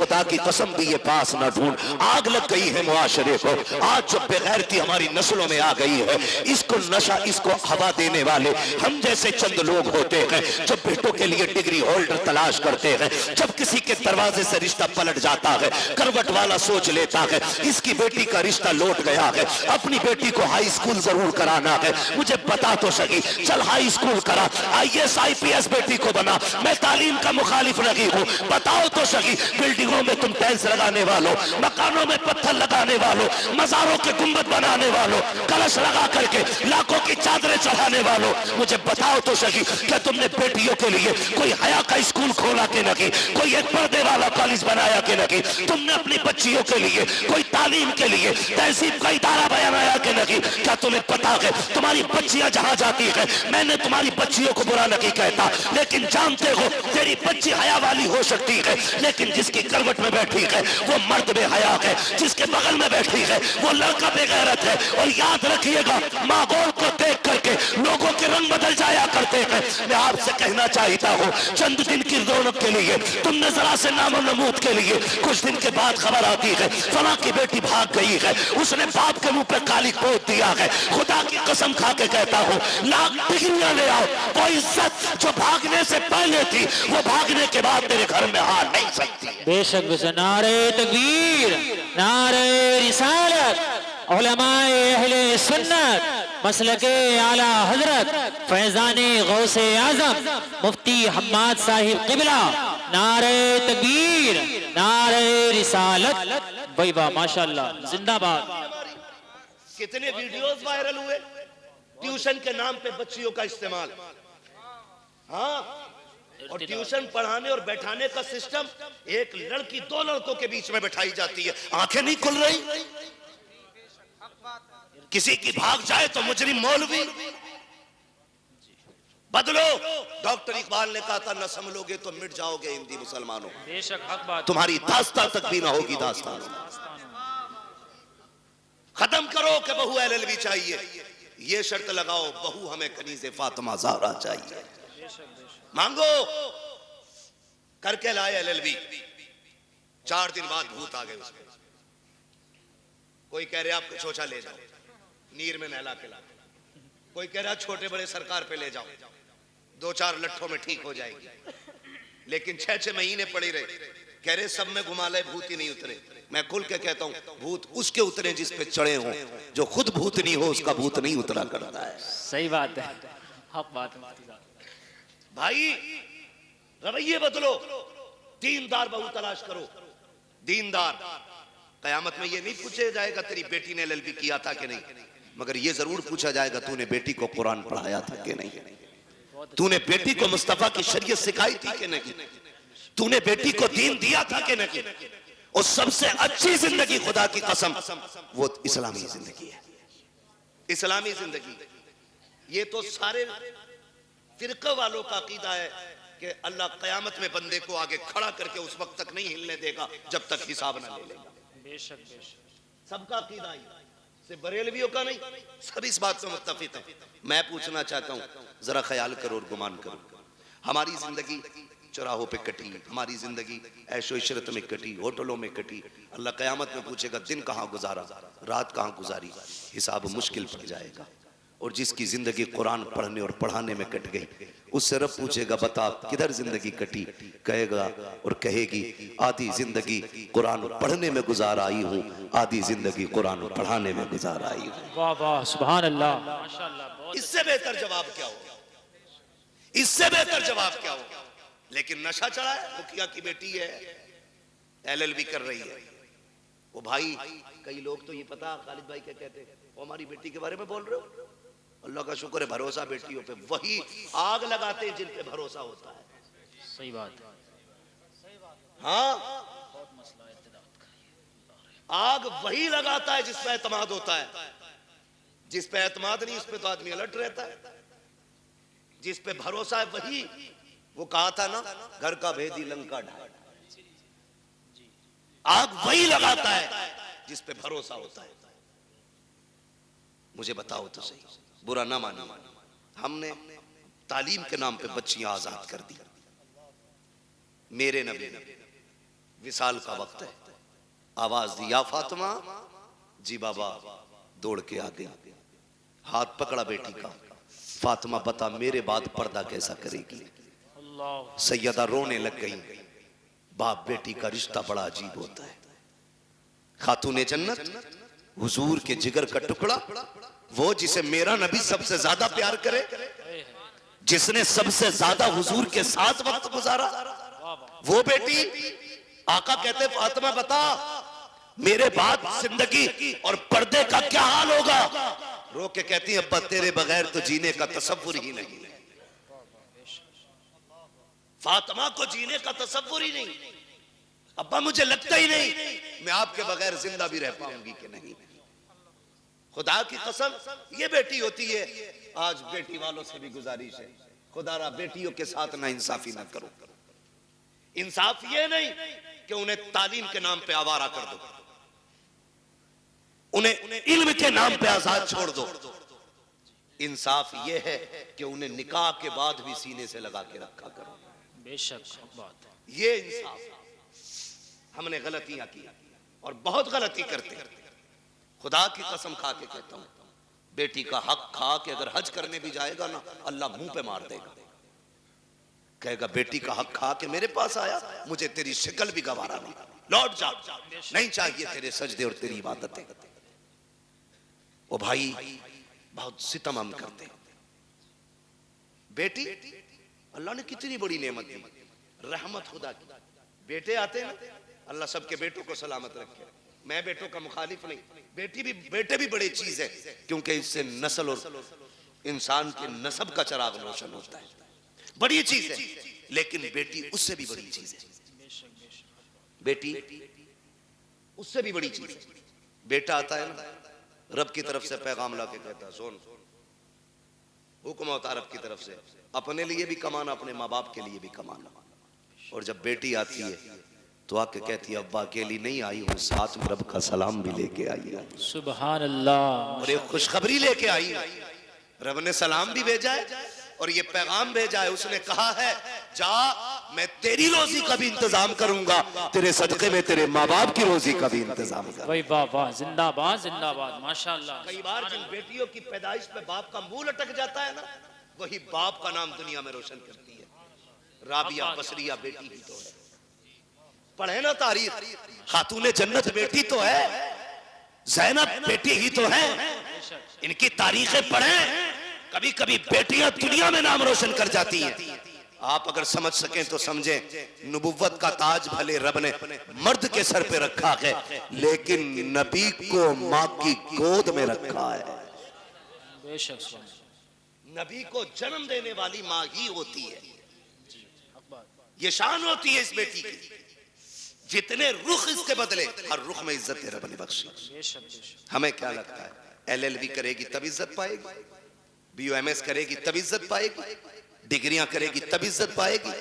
खुदा की कसम भी ये पास ना ढूंढ। आग लग गई है मुआशरे को, आज जो बेगैरती हमारी नस्लों में आ गई है, इसको नशा, इसको हवा देने वाले हम जैसे चंद लोग होते हैं जो बेटों के लिए डिग्री होल्डर तलाश करते हैं। जब किसी के दरवाजे से रिश्ता पलट जाता है, करवट वाला सोच लेता है इसकी बेटी का रिश्ता लौट गया है, अपनी बेटी को हाई स्कूल जरूर कराना है, मुझे बता तो सही, चल हाई स्कूल करा, IAS IPS बेटी को बना, मैं तालीम का मुखालिफ नहीं हूँ, बताओ तो सही। बिल्डिंगों में तुम टाइल्स लगाने वालों, मकानों में पत्थर लगाने वालों, मजारों के गुंबद बनाने वालों, कलश लगा करके लाखों की चादरें चढ़ाने वालों, मुझे बताओ तो सही, क्या तुमने बेटियों के लिए कोई हया का स्कूल खोला के नहीं, कोई एक पर्दे वाला कॉलेज बनाया के नहीं, तुमने अपनी बच्चियों के लिए कोई तालीम के लिए तहजीब का इदारा बनाया के नहीं? क्या तुम्हें पता है तुम्हारी बच्चियां जहां जाती है, मैंने तुम्हारी बच्चियों को बुरा नहीं कहता, लेकिन जानते हो तेरी बच्ची हया वाली हो सकती है, लेकिन जिसकी करवट में बैठी है वो मर्द बेहया है, जिसके बगल में बैठी है वो लड़का बेगैरत है। और याद रखिएगा, माहौल को देख करके लोगों के रंग बदल जाया करते हैं। मैं आपसे कहना चाहता हूँ, चंद दिन की रौनक के लिए तुमने जरा से नामो नमूद के लिए, कुछ दिन के बाद खबर आती है फला की बेटी भाग गई है, उसने बाप के मुंह पे काली पोत दिया है। खुदा की कसम खा के कहता हूँ, लाख डिग्रियां ले आओ, कोई इज्जत जो भागने से पहले थी वो भागने के बाद तेरे घर में आ नहीं सकती। बेशक नारे तकबीर, नारे रिसालत, उलमाए अहले सुन्नत, मसलके आला हजरत फैजाने गौसे आजम मुफ्ती हम्माद साहिब किबला, नारे तकबीर, नारे रिसालत, भाई वाह माशाल्लाह, जिंदाबाद। कितने वीडियोस वायरल हुए ट्यूशन के नाम पे बच्चियों का इस्तेमाल। हाँ, और ट्यूशन पढ़ाने और बैठाने का सिस्टम, एक लड़की दो लड़कों के बीच में बैठाई जाती है, आंखें नहीं खुल रही, किसी की भाग जाए तो मुजरिम मौलवी। बदलो, डॉक्टर इकबाल ने कहा था, न संभलोगे तो मिट जाओगे हिंदी मुसलमानों, बेशक हक बात, तुम्हारी दास्तान तक भी ना होगी दास्तान। खत्म करो कि बहू LLB चाहिए, ये शर्त लगाओ बहू हमें कनीज़े फातिमा ज़हरा चाहिए, मांगो, करके लाए LLB, 4 दिन बाद भूत आ गए उसमें। कोई कह रहे आपको छोचा ले जाओ, नीर में नहला के ला, कोई कह रहा छोटे बड़े सरकार पे ले जाओ, 2-4 लट्ठों में ठीक हो जाएगी, लेकिन 6-6 महीने पड़े रहे, कह रहे सब में घुमा ले, भूत ही नहीं उतरे। मैं खुल के कहता हूं, भूत उसके उतरे जिस पे चढ़े हो, जो खुद भूत नहीं हो उसका भूत नहीं उतरा करता है। सही बात है, हक बात है भाई, रवैये बदलो, दीनदार बहू तलाश करो, दीनदार। कयामत में ये नहीं पूछा जाएगा तेरी बेटी ने LLB किया था कि नहीं, मगर ये जरूर पूछा जाएगा तूने बेटी को कुरान पढ़ाया था कि नहीं, तूने बेटी को मुस्तफा की शरीयत सिखाई थी कि नहीं, तूने बेटी को दीन दिया था कि नहीं। और सबसे अच्छी जिंदगी, खुदा की कसम, वो इस्लामी जिंदगी है, इस्लामी जिंदगी। ये तो सारे फिरके वालों का अकीदा है कि अल्लाह कयामत में बंदे को आगे खड़ा करके उस वक्त तक नहीं हिलने देगा जब तक हिसाब ना ले लेगा। बेशक बेशक, सबका अकीदा है, सिर्फ बरेलवियों का नहीं, सब इस बात से मुत्तफिक है। मैं पूछना चाहता हूँ, जरा ख्याल करो और गुमान करो, हमारी जिंदगी चौराहों पे कटी, हमारी जिंदगी ऐशो इशरत में कटी, होटलों में कटी। अल्लाह कयामत में पूछेगा दिन कहाँ गुजारा, रात कहाँ गुजारी, हिसाब मुश्किल पड़ जाएगा। और जिसकी जिंदगी कुरान पढ़ने और पढ़ाने में कट गई, उससे रब पूछेगा बता किधर जिंदगी कटी, कहेगा और कहेगी आधी जिंदगी कुरान पढ़ने में गुजार आई हूँ, आधी जिंदगी कुरान पढ़ाने में गुजार आई हूँ। वाह वाह सुभान अल्लाह, माशाअल्लाह। इससे बेहतर जवाब क्या होगा, इससे बेहतर जवाब क्या होगा। लेकिन नशा चढ़ा है, मुखिया की बेटी है, LLB कर रही है, वो भाई, कई लोग तो ये पता खालिद भाई क्या कहते हैं, वो हमारी बेटी के बारे में बोल रहे हो, अल्लाह का शुक्र है भरोसा बेटियों पे, वही आग लगाते हैं जिन पे भरोसा होता है। सही बात, हाँ, आग वही लगाता है जिस पे एतमाद होता है, जिस पे एतमाद नहीं उस पे तो आदमी अलर्ट रहता है, जिस पे भरोसा है वही, वो कहा था ना, घर का भेदी लंका ढाल, आग वही लगाता है जिस पे भरोसा होता है। मुझे बताओ तो सही, बुरा ना मानो, हमने तालीम के नाम पे बच्चियां आजाद कर दी। मेरे नबी विसाल का वक्त है। आवाज दी, या फातिमा। जी बाबा। दौड़ के आ गई, हाथ पकड़ा बेटी का। फातिमा बता मेरे बाद पर्दा कैसा करेगी। अल्लाह। सैयदा रोने लग गई। बाप बेटी का रिश्ता बड़ा अजीब होता है। खातूने जन्नत, हुजूर के जिगर का टुकड़ा, वो जिसे मेरा नबी सबसे ज्यादा प्यार करे, जिसने सबसे ज्यादा हुजूर के साथ वक्त गुजारा, वो बेटी। आका कहते फातिमा बता मेरे बाद जिंदगी और पर्दे का क्या हाल होगा। रो के कहती है अब्बा तेरे बगैर तो जीने का तसव्वुर ही नहीं। फातिमा को जीने का तसव्वुर ही नहीं। अब्बा मुझे लगता ही नहीं मैं आपके बगैर जिंदा भी रह पाऊंगी कि नहीं। खुदा की कसम ये बेटी होती है। आज बेटी वालों से भी गुजारिश है, खुदारा बेटियों के साथ ना इंसाफी ना करो। इंसाफ ये नहीं कि उन्हें तालीम के नाम पे आवारा कर दो, उन्हें इल्म के नाम पे आजाद छोड़ दो। इंसाफ ये है कि उन्हें निकाह के बाद भी सीने से लगा के रखा करो। बेशक बात है। ये इंसाफ। हमने गलतियां की और बहुत गलती करते। खुदा की कसम खा के कहता हूं, बेटी का हक खा के अगर हज करने भी जाएगा ना, अल्लाह मुंह पे मार देगा। कहेगा बेटी का हक खा के मेरे पास आया, मुझे तेरी शक्ल भी गवारा नहीं, लौट जा, नहीं चाहिए तेरे सजदे और तेरी इबादतें। ओ भाई बहुत सितम हम करते। बेटी अल्लाह ने कितनी बड़ी नेमत दी, रहमत खुदा की। बेटे आते हैं, अल्लाह सबके बेटों को सलामत रखे। मैं बेटों का मुखालिफ नहीं, बेटे भी बड़ी चीज है, क्योंकि इससे नस्ल और इंसान के नस्ब का चिराग रोशन होता है, बड़ी चीज है। लेकिन बेटी उससे भी बड़ी चीज है। बेटी उससे भी बड़ी चीज है। बेटा आता है ना, रब की तरफ से पैगाम ला के कहता है सुन, हुक्म होता है रब की तरफ से, अपने लिए भी कमाना, अपने माँ बाप के लिए भी कमाना। और जब बेटी आती है तो आके कहती है अब्बा अकेली नहीं आई हूँ, साथ में रब का सलाम भी लेके आई है। सुभान अल्लाह। और एक खुशखबरी लेके आई है। रब ने सलाम भी भेजा है और ये पैगाम भेजा है। उसने कहा है जा मैं तेरी रोजी का भी इंतजाम करूंगा, तेरे सदके में तेरे माँ बाप की रोजी का भी इंतजाम करूंगा। वही बाबा, जिंदाबाद जिंदाबाद, माशाअल्लाह। कई बार जिन बेटियों की पैदाइश पे बाप का मुंह लटक जाता है ना, वही बाप का नाम दुनिया में रोशन करती है। राबिया बसरिया बेटी ही तो है। पढ़े ना तारीख, खातूने जन्नत बेटी तो है, ज़ैनब बेटी ही तो है। इनकी तारीखें पढ़े, कभी कभी बेटियां दुनिया में नाम रोशन कर जाती हैं। आप अगर समझ सकें तो समझें, नबुव्वत का ताज भले रब ने मर्द के सर पे रखा है, लेकिन नबी को माँ की गोद में रखा है। बेशक नबी को जन्म देने वाली माँ ही होती है। ये शान होती है इस बेटी की। जितने रुख इसके बदले, हर रुख में इज्जत रब ने बख्शी। हमें क्या लगता है LLB करेगी तब इज्जत पाएगी, BUMS करेगी तब इज्जत पाएगी, डिग्रियां करेगी तब इज्जत पाएगी।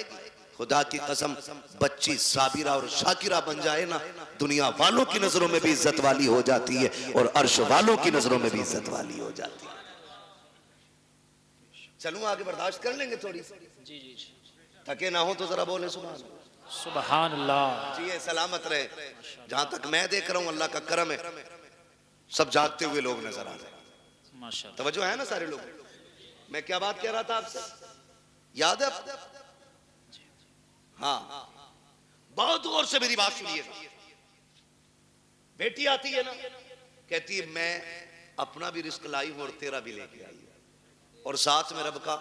खुदा की कसम बच्ची साबिरा और शाकिरा बन जाए ना, दुनिया वालों की नजरों में भी इज्जत वाली हो जाती है और अर्श वालों की नजरों में भी इज्जत वाली हो जाती है। चलूं आगे, बर्दाश्त कर लेंगे थोड़ी सी। जी जी जी। थके ना हो तो जरा बोले सुभान अल्लाह। जी सलामत रहे। जहां तक मैं देख रहा हूं अल्लाह का करम है, सब जागते हुए लोग नजर आ रहे हैं। माशाअल्लाह, तवज्जो है ना सारे लोग। मैं क्या बात कह रहा था आपसे, याद है? हाँ, बहुत गौर से मेरी बात सुनिए। बेटी आती है ना, कहती है मैं अपना भी रिस्क लाई हूं और तेरा भी लेके आई है, और साथ में रब का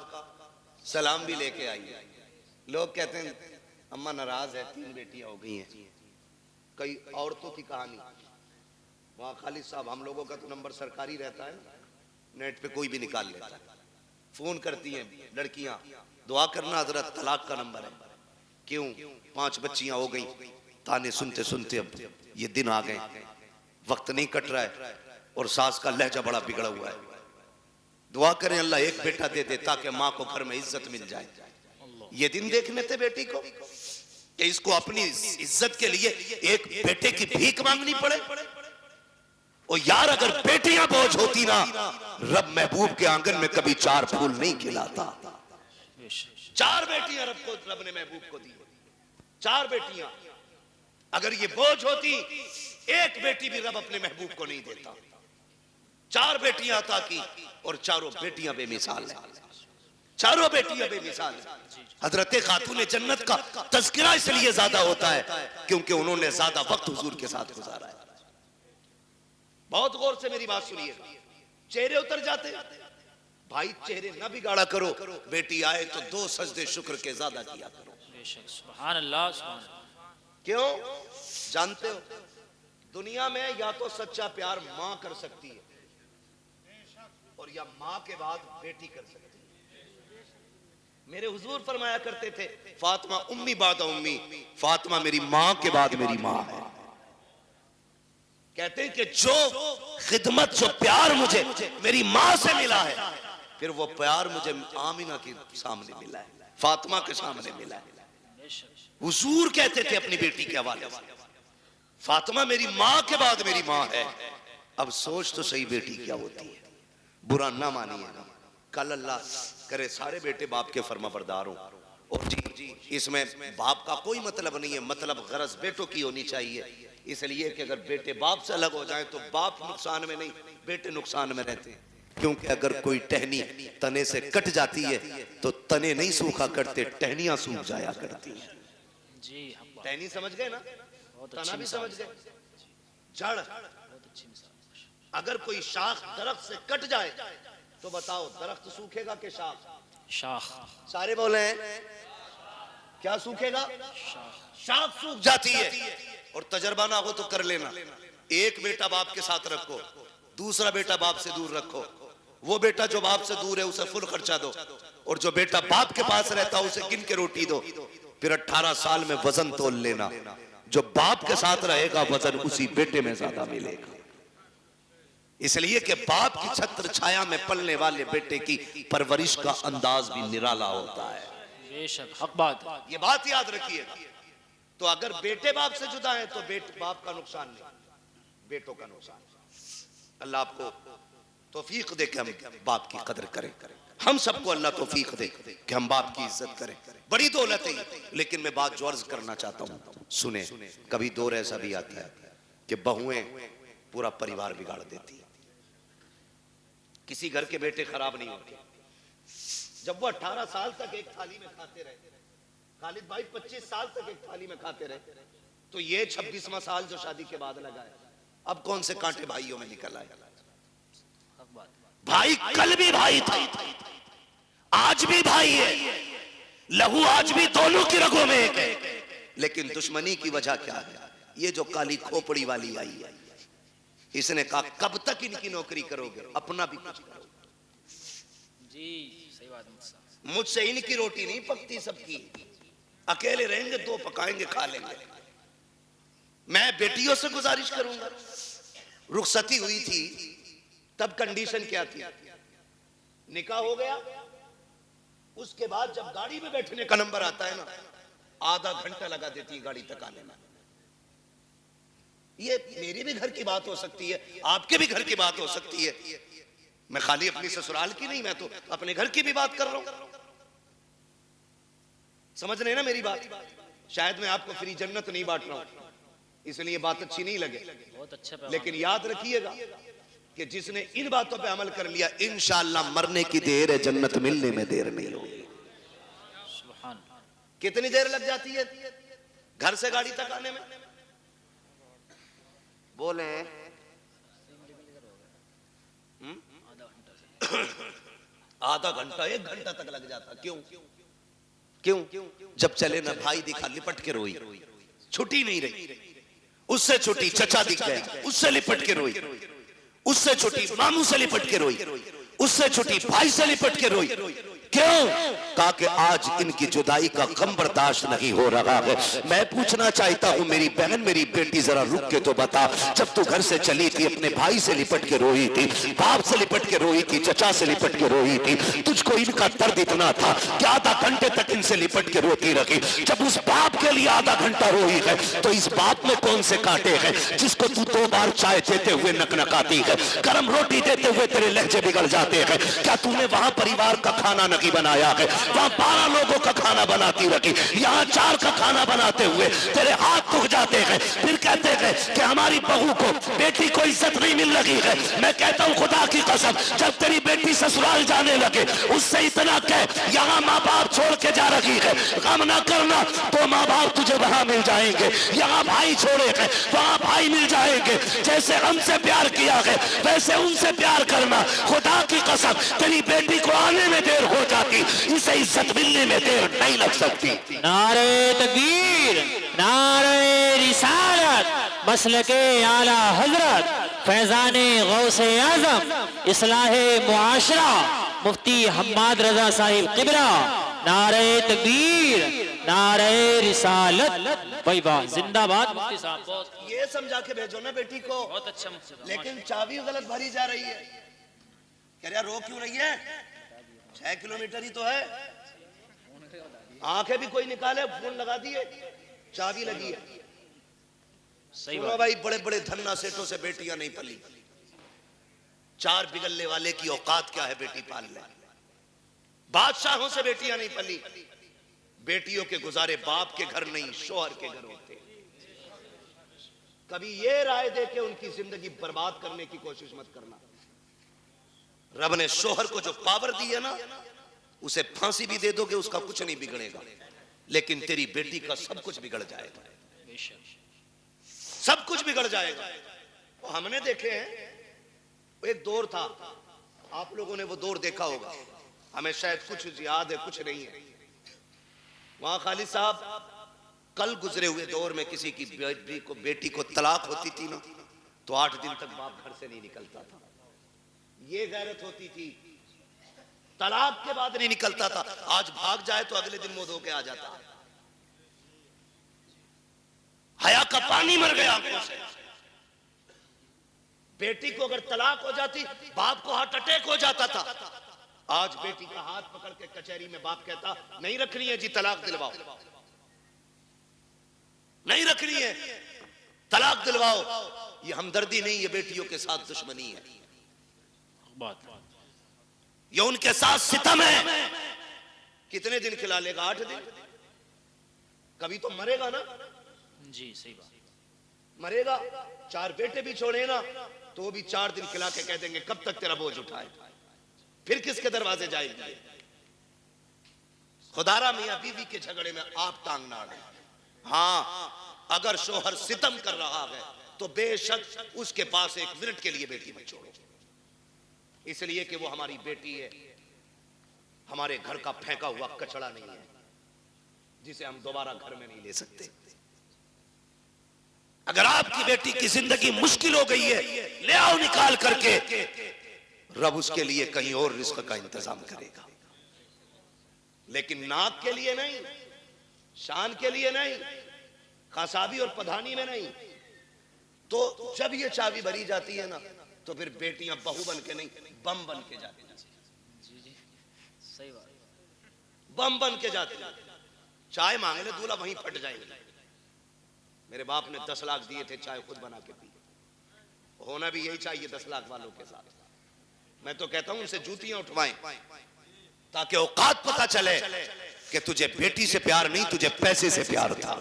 सलाम भी लेके आई है। लोग कहते हैं अम्मा नाराज है, 3 बेटियां हो गई हैं। कई औरतों की कहानी, वहाँ खालिद साहब हम लोगों का तो नंबर सरकारी रहता है, नेट पे कोई भी निकाल लेता है। फोन करती हैं लड़कियां, दुआ करना हजरत तलाक का नंबर है। क्यों? 5 बच्चियां हो गई। ताने सुनते सुनते अब ये दिन आ गए, वक्त नहीं कट रहा है और सास का लहजा बड़ा बिगड़ा हुआ है। दुआ करें अल्लाह एक बेटा दे दे ताकि माँ को घर में इज्जत मिल जाए। ये दिन देखने थे बेटी को कि इसको अपनी इज्जत के लिए एक बेटे की भीख मांगनी पड़े। और यार अगर बेटियां बोझ होती ना, रब महबूब के आंगन में कभी 4 फूल नहीं खिलाता। 4 बेटियां रब ने महबूब को दी, 4 बेटियां। अगर ये बोझ होती, एक बेटी भी रब अपने महबूब को नहीं देता। 4 बेटियां अता की और चारों बेटियां बेमिसाल हैं, चारों बेटियां बेमिसाल हैं। हजरत खातून जन्नत का तज़किरा इसलिए ज्यादा होता है क्योंकि उन्होंने ज्यादा वक्त हुजूर के साथ गुजारा है। बहुत गौर से मेरी बात सुनिएगा, चेहरे उतर जाते भाई, चेहरे ना बिगाड़ा करो, बेटी आए तो 2 सजदे शुक्र के ज्यादा किया करो। बेशक सुभान अल्लाह सुभान अल्लाह। क्यों? जानते हो दुनिया में या तो सच्चा प्यार मां कर सकती है और या मां के बाद बेटी कर सकती है। मेरे हुजूर फरमाया करते थे, फातिमा उम्मी बाद उम्मी, फातिमा मेरी मां के बाद मेरी मां है। कहते हैं कि जो खिदमत, जो प्यार मुझे मेरी मां से मिला है, फिर वो प्यार मुझे आमिना के सामने मिला है, फातिमा के सामने मिला है। हुजूर कहते थे अपनी बेटी के हवाले से, फातिमा मेरी मां के बाद मेरी मां है। अब सोच तो सही बेटी क्या होती है, बुरा ना मानिएगा, कल अल्लाह करे सारे बेटे बाप के फर्माबरदार हों। और जी इसमें बाप का कोई मतलब नहीं है, मतलब गरज बेटों की होनी चाहिए। इसलिए कि अगर बेटे बाप से अलग हो जाए तो बाप नुकसान में नहीं, बेटे नुकसान में रहते हैं। क्योंकि अगर कोई टहनी तने से कट जाती है तो तने नहीं सूखा करते, टहनियां सूख जाया करती हैं। जी टहनी समझ गए ना, तना भी समझ गए, जड़। बहुत अच्छी मिसाल। अगर कोई शाख दरख्त से कट जाए तो बताओ दरख्त सूखेगा कि शाख? शाख। सारे बोले हैं क्या सूखेगा? शाख सूख जाती है। और तजर्बा ना हो तो कर लेना, एक बेटा बाप के साथ रखो, दूसरा बेटा बाप से दूर रखो। वो बेटा जो बाप से दूर है उसे फुल खर्चा दो, और जो बेटा बाप के पास रहता है उसे गिन के रोटी दो। फिर 18 साल में वजन तोल लेना, जो बाप के साथ रहेगा वजन उसी बेटे में ज्यादा मिलेगा। इसलिए कि बाप की छत्र छाया में पलने वाले बेटे की परवरिश का अंदाज भी निराला होता है। बेशक हक बात। ये बात याद रखिएगा। तो अगर बेटे बाप से जुदा है तो बाप का नुकसान नहीं, बेटों का नुकसान। अल्लाह आपको तौफीक दे कि हम बाप की कदर करें। हम सबको अल्लाह तौफीक दे कि हम बाप की इज्जत करें। बड़ी दौलत है, लेकिन मैं बात जो अर्ज करना चाहता हूं सुने। कभी दौर ऐसा भी आता है कि बहुएं पूरा परिवार बिगाड़ देती है। किसी घर के बेटे खराब नहीं होते। जब वो 18 साल तक एक थाली में खाते रहे, खालिद भाई 25 साल तक एक थाली में खाते रहे, तो ये 26वां साल जो शादी के बाद लगा है, अब कौन से कांटे भाइयों में निकल आए? भाई कल भी भाई था, आज भी भाई है, लहू आज भी दोनों की रगों में एक है। लेकिन दुश्मनी की वजह क्या है? ये जो काली खोपड़ी वाली आई है, इसने कहा कब तक इनकी नौकरी करोगे, अपना भी कुछ करो। जी सही बात। मुझसे इनकी रोटी नहीं पकती सबकी, अकेले रहेंगे 2 पकाएंगे खा लेंगे। मैं बेटियों से गुजारिश करूंगा। रुखसती हुई थी तब कंडीशन क्या थी? निकाह हो गया, उसके बाद जब गाड़ी में बैठने का नंबर आता है ना, आधा घंटा लगा देती है गाड़ी तक आने में। ये मेरी भी घर की बात हो सकती है, आपके भी घर की बात हो सकती है। मैं खाली अपनी ससुराल की नहीं, मैं तो अपने घर की भी बात कर रहा हूं। समझ रहे ना मेरी बात? शायद मैं आपको फ्री जन्नत नहीं बांट रहा हूं, इसलिए बात अच्छी नहीं लगे। बहुत अच्छा। लेकिन याद रखिएगा कि जिसने इन बातों पे अमल कर लिया, इंशाअल्लाह मरने की देर है, जन्नत मिलने में देर नहीं होगी। सुभान। कितनी देर लग जाती है घर से गाड़ी तक आने में? बोले आधा घंटा 1 घंटा तक लग जाता। क्यों? जब चले ना भाई दिखा, लिपट के रोई, छुट्टी नहीं रही। उससे छुट्टी चचा दिख गया, उससे लिपट के रोई, उससे छुट्टी मामू से लिपट के रोई, उससे छुट्टी भाई से लिपट के रोई। क्यों? कहा कि आज इनकी जुदाई का गम बर्दाश्त नहीं हो रहा है। मैं पूछना चाहता हूँ मेरी बहन, मेरी बेटी, जरा रुक के तो बता, जब तू घर से चली थी अपने भाई से लिपट के रोई थी, बाप से लिपट के रोई थी, चचा से लिपट के रोई थी, तुझको इनका दर्द इतना था कि आधा घंटे तक इनसे लिपट के रोती रही। जब उस बाप के लिए आधा घंटा रोई है तो इस बाप में कौन से कांटे हैं जिसको तू 2 बार चाय देते हुए नकनकाती है, गर्म रोटी देते हुए तेरे लहजे बिगड़ जाते हैं? क्या तूने वहां परिवार का खाना न की बनाया है, वहां 12 लोगों का खाना बनाती रखी, यहाँ 4 का खाना बनाते हुए तेरे हाथ दुख जाते हैं, फिर कहते हैं कि हमारी बहू को, बेटी को इज्जत नहीं मिल रही है। मैं कहता हूँ खुदा की कसम, जब तेरी बेटी ससुराल जाने लगे उससे इतना कह, यहाँ माँ बाप छोड़ के जा रही है, गम ना करना, तो माँ बाप तुझे वहां मिल जाएंगे। यहाँ भाई छोड़े हैं, वहां भाई मिल जाएंगे। जैसे हमसे प्यार किया है वैसे उनसे प्यार करना। खुदा की कसम, तेरी बेटी को आने में देर हो जाती, इसे इज्जत मिलने में देर नहीं लग सकती। नारे तकबीर, नारे रिसालत, मसलके आला हजरत, फैजाने गौसे आजम, इस्लाहे मुआशरा, मुफ्ती हम्माद रजा साहिब किबरा। नारे तकबीर, नारे रिसालत, भाई वाह, जिंदाबाद मुफ्ती साहब। बहुत ये समझा के भेजो ना बेटी को। बहुत अच्छा मुफ्ती साहब। लेकिन चाबी गलत भरी जा रही है। कह रहा रो क्यों रही है? 6 किलोमीटर ही तो है। आंखें भी कोई निकाले, फोन लगा दिए, चाबी लगी है। सही सुनो बात। भाई, बड़े बड़े धन्ना सेठों से बेटियां नहीं पली। 4 बिगलने वाले की औकात क्या है बेटी पाल ले। बादशाहों से बेटियां नहीं पली। बेटियों के गुजारे बाप के घर नहीं, शोहर के घर होते। कभी ये राय दे के उनकी जिंदगी बर्बाद करने की कोशिश मत करना। रब ने शोहर को जो पावर दी है ना, उसे फांसी भी दे दोगे उसका कुछ नहीं बिगड़ेगा, लेकिन तेरी बेटी का सब कुछ बिगड़ जाएगा, सब कुछ बिगड़ जाएगा। तो हमने देखे हैं, एक दौर था, आप लोगों ने वो दौर देखा होगा, हमें शायद कुछ याद है कुछ नहीं है। वहां खालिद साहब, कल गुजरे हुए दौर में किसी की बेटी को तलाक होती थी ना, तो 8 दिन तक बाप घर से नहीं निकलता था। ये गैरत होती थी। तलाक के बाद नहीं निकलता था, आज भाग जाए तो अगले दिन मुंह धो के आ जाता है। हया का पानी मर गया आंखों से। बेटी को अगर तलाक हो जाती, बाप को हार्ट अटैक हो जाता था। आज बेटी का हाथ पकड़ के कचहरी में बाप कहता, नहीं रखनी है जी, तलाक दिलवाओ, नहीं रखनी है, तलाक दिलवाओ। ये हमदर्दी नहीं, ये बेटियों के साथ दुश्मनी है, ये उनके साथ सितम है। कितने दिन खिला लेगा? 8 दिन। कभी तो मरेगा ना जी, सही बात। मरेगा। 4 बेटे भी छोड़े ना, तो भी 4 दिन खिला के कह देंगे कब तक तेरा बोझ उठाए, फिर किसके दरवाजे जाएंगे? खुदारा मियां बीवी के झगड़े में आप टांग ना अड़े। हाँ, अगर शोहर सितम कर रहा है तो बेशक उसके पास 1 मिनट के लिए बेटी मत छोड़ो, इसलिए कि वो हमारी बेटी है, हमारे घर का फेंका हुआ कचड़ा नहीं है जिसे हम दोबारा घर में नहीं ले सकते। अगर आपकी बेटी की जिंदगी मुश्किल हो गई है, ले आओ निकाल करके, रब उसके लिए कहीं और रिस्क का इंतजाम करेगा, लेकिन नाक के लिए नहीं, शान के लिए नहीं, खासाबी और पधानी में नहीं। तो जब ये चाबी भरी जाती है ना, तो फिर बेटियां बहू बन के नहीं, बम बन के जाती हैं। सही बात। बम बन के जाती हैं। चाय मांगे ले दूल्हा, वहीं फट जाएंगे। मेरे बाप ने 10 लाख दिए थे, चाय खुद बना के पी। होना भी यही चाहिए 10 लाख वालों के साथ। मैं तो कहता हूं उनसे जूतियां उठवाएं, ताकि औकात पता चले कि तुझे बेटी से प्यार नहीं, तुझे पैसे से प्यार था।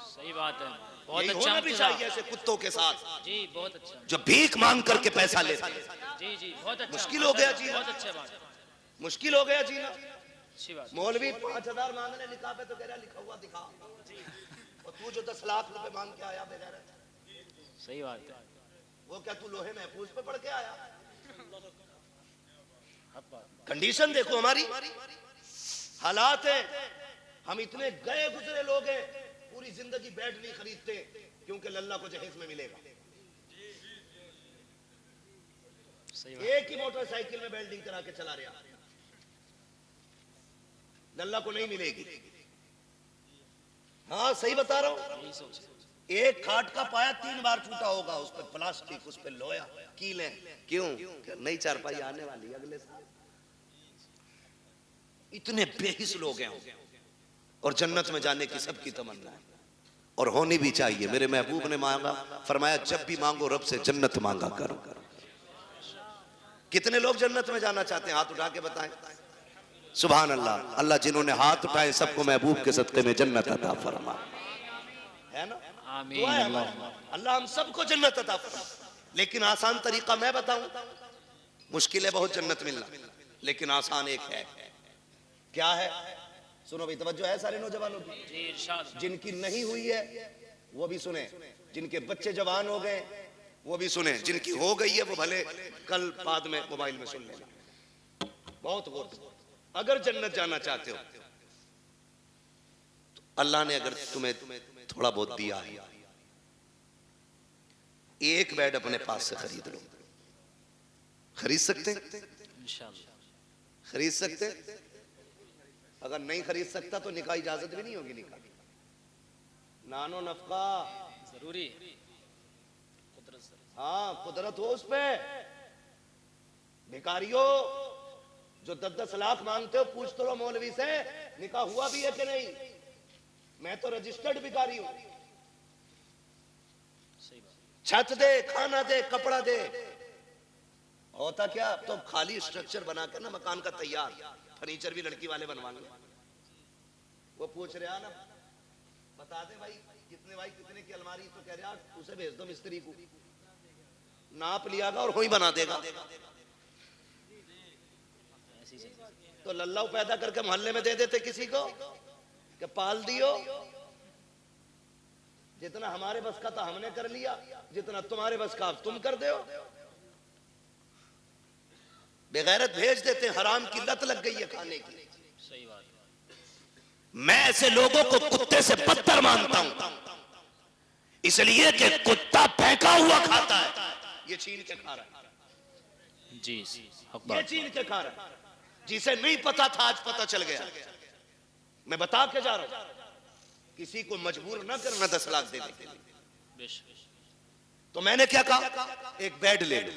सही बात है, बहुत अच्छा होना भी मुफ्ती चाहिए साहब। ऐसे कुत्तों के साथ जी, बहुत अच्छा। जो भीख मांग करके पैसा लेते हैं। जी जी, बहुत अच्छा। मुश्किल हो गया जीना, बहुत अच्छा बात, मुश्किल हो गया जीना। अच्छी बात। मौलवी 5000 मांगने निकाह पे तो कह रहा लिखा हुआ दिखा, और तू जो 10 लाख रुपए मांग के आया बगैर, सही बात है। वो क्या तू लोहे महफूज पे पढ़ के आया? हक बात। कंडीशन देखो हमारी, हालात है। हम इतने गए गुजरे लोग हैं, पूरी जिंदगी बेड नहीं खरीदते क्योंकि लल्ला को जहेज में मिलेगा। सही बात। एक ही मोटरसाइकिल में वेल्डिंग करा के चला रहा, लल्ला को नहीं मिलेगी। हाँ सही बता रहा हूं। यही सोच है। एक खाट का पाया 3 बार टूटा होगा, उस पर प्लास्टिक, उस पर लोया, कीले। क्यों? नई चारपाई आने वाली अगले साल। इतने बेहिस लोग हैं, और जन्नत में जाने की सबकी तमन्ना है, और होनी भी चाहिए। मेरे महबूब ने मांगा, फरमाया जब भी मांगो रब से जन्नत मांगा करो। कितने लोग जन्नत में जाना चाहते हैं? हाथ उठा के बताएं। सुभान अल्लाह। अल्लाह जिन्होंने हाथ उठाए सबको महबूब के सदक़े में जन्नत अता फरमा, है ना? आमीन। दुआ है हमारी, अल्लाह हम सबको जन्नत अता फरमा। लेकिन आसान तरीका मैं बताऊं, मुश्किल है बहुत जन्नत मिलना, लेकिन आसान एक है। क्या है? सुनो भाई, तवज्जो है सारे नौजवानों की। जी इरशाद। जिनकी नहीं हुई है वो भी सुने, जिनके बच्चे जवान हो गए वो भी सुने, जिनकी हो गई है वो भले कल बाद में मोबाइल में सुन लेना। बहुत गौर से, अगर जन्नत जाना चाहते हो तो अल्लाह ने अगर तुम्हें थोड़ा बहुत दिया है, एक बेड अपने पास से खरीद लो। खरीद सकते? इंशाअल्लाह खरीद सकते? अगर नहीं खरीद सकता तो निकाह इजाजत भी नहीं होगी। निकाह नानो नफका जरूरी है। कुदरत से। हाँ, कुदरत हो उस पे। भिखारियों जो 10-10 लाख मांगते हो, पूछ तो लो मौलवी से निकाह हुआ भी है कि नहीं। मैं तो रजिस्टर्ड भिखारी हूं। सही बात। छत दे, खाना दे, कपड़ा दे, होता क्या? तो खाली स्ट्रक्चर बना के ना मकान का तैयार, फर्नीचर भी लड़की वाले बनवाएंगे। वो पूछ रहा ना, बता दे भाई कितने की अलमारी, तो कह रहा उसे भेज दो मिस्त्री को, नाप लियागा और वही बना देगा। ऐसी चीज़। तो लल्लाऊ पैदा करके मोहल्ले में दे देते किसी को कि पाल दियो। जितना हमारे बस का था हमने कर लिया, जितना तुम्हारे बस का तुम कर दो। बेगैरत भेज देते, हराम की लत लग गई है खाने की। सही बात। मैं ऐसे लोगों को कुत्ते से बदतर मानता हूं, इसलिए कि कुत्ता फेंका हुआ खाता है, ये छीन के खा रहा है। जी हक ये बात। छीन के खा रहा है। जिसे नहीं पता था आज पता चल गया। मैं बता के जा रहा हूं, किसी को मजबूर ना करना 10 लाख देने के लिए। बेशक। तो मैंने क्या कहा? एक बेड ले लो,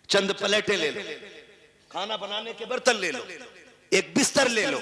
चंद प्लेटें ले लो, खाना बनाने के बर्तन ले लो, एक बिस्तर ले लो,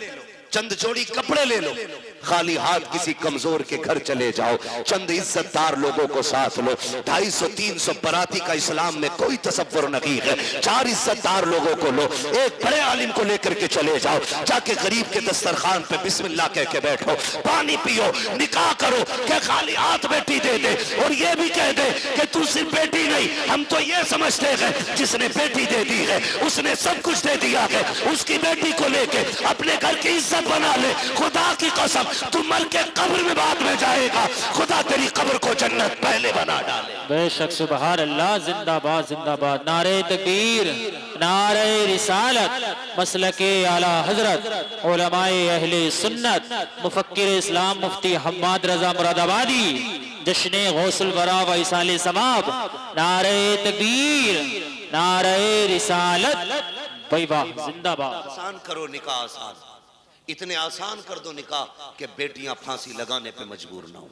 चंद जोड़ी कपड़े ले लो। खाली हाथ किसी कमजोर के घर चले जाओ, चंद इज्जतदार लोगों को साथ लो। 250-300 बराती का इस्लाम में कोई तसव्वुर नहीं है। 4 इज्जतदार लोगों को लो, एक बड़े आलिम को लेकर के चले जाओ, जाके गरीब के दस्तरखान पे बिस्मिल्लाह कह के बैठो, पानी पियो, निकाह करो। क्या खाली हाथ बेटी दे दे और ये भी कह दे कि तू सिर्फ बेटी नहीं, हम तो ये समझते हैं जिसने बेटी दे दी है उसने सब कुछ दे दिया है। उसकी बेटी को लेके अपने घर की इज्जत बना ले। खुदा की कसम, तू मर के कब्र में बाद में जाएगा, खुदा तेरी कब्र को जन्नत पहले बना डाले। बेशक। सुभान अल्लाह। जिंदाबाद जिंदाबाद। नारे तकबीर, नारे रिसालत, मसलके आला हजरत, उलमाए अहले सुन्नत, मुफक्किर इस्लाम मुफ्ती हम्माद रजा मुरादाबादी, जश्ने गौसुल बरा व इसाले समाब। नारे तकबीर, नारे रिसालत। भाई वाह, जिंदाबाद। आसान करो निकाह, आसान, इतने आसान कर दो निकाह कि बेटियां फांसी लगाने पे मजबूर ना हो।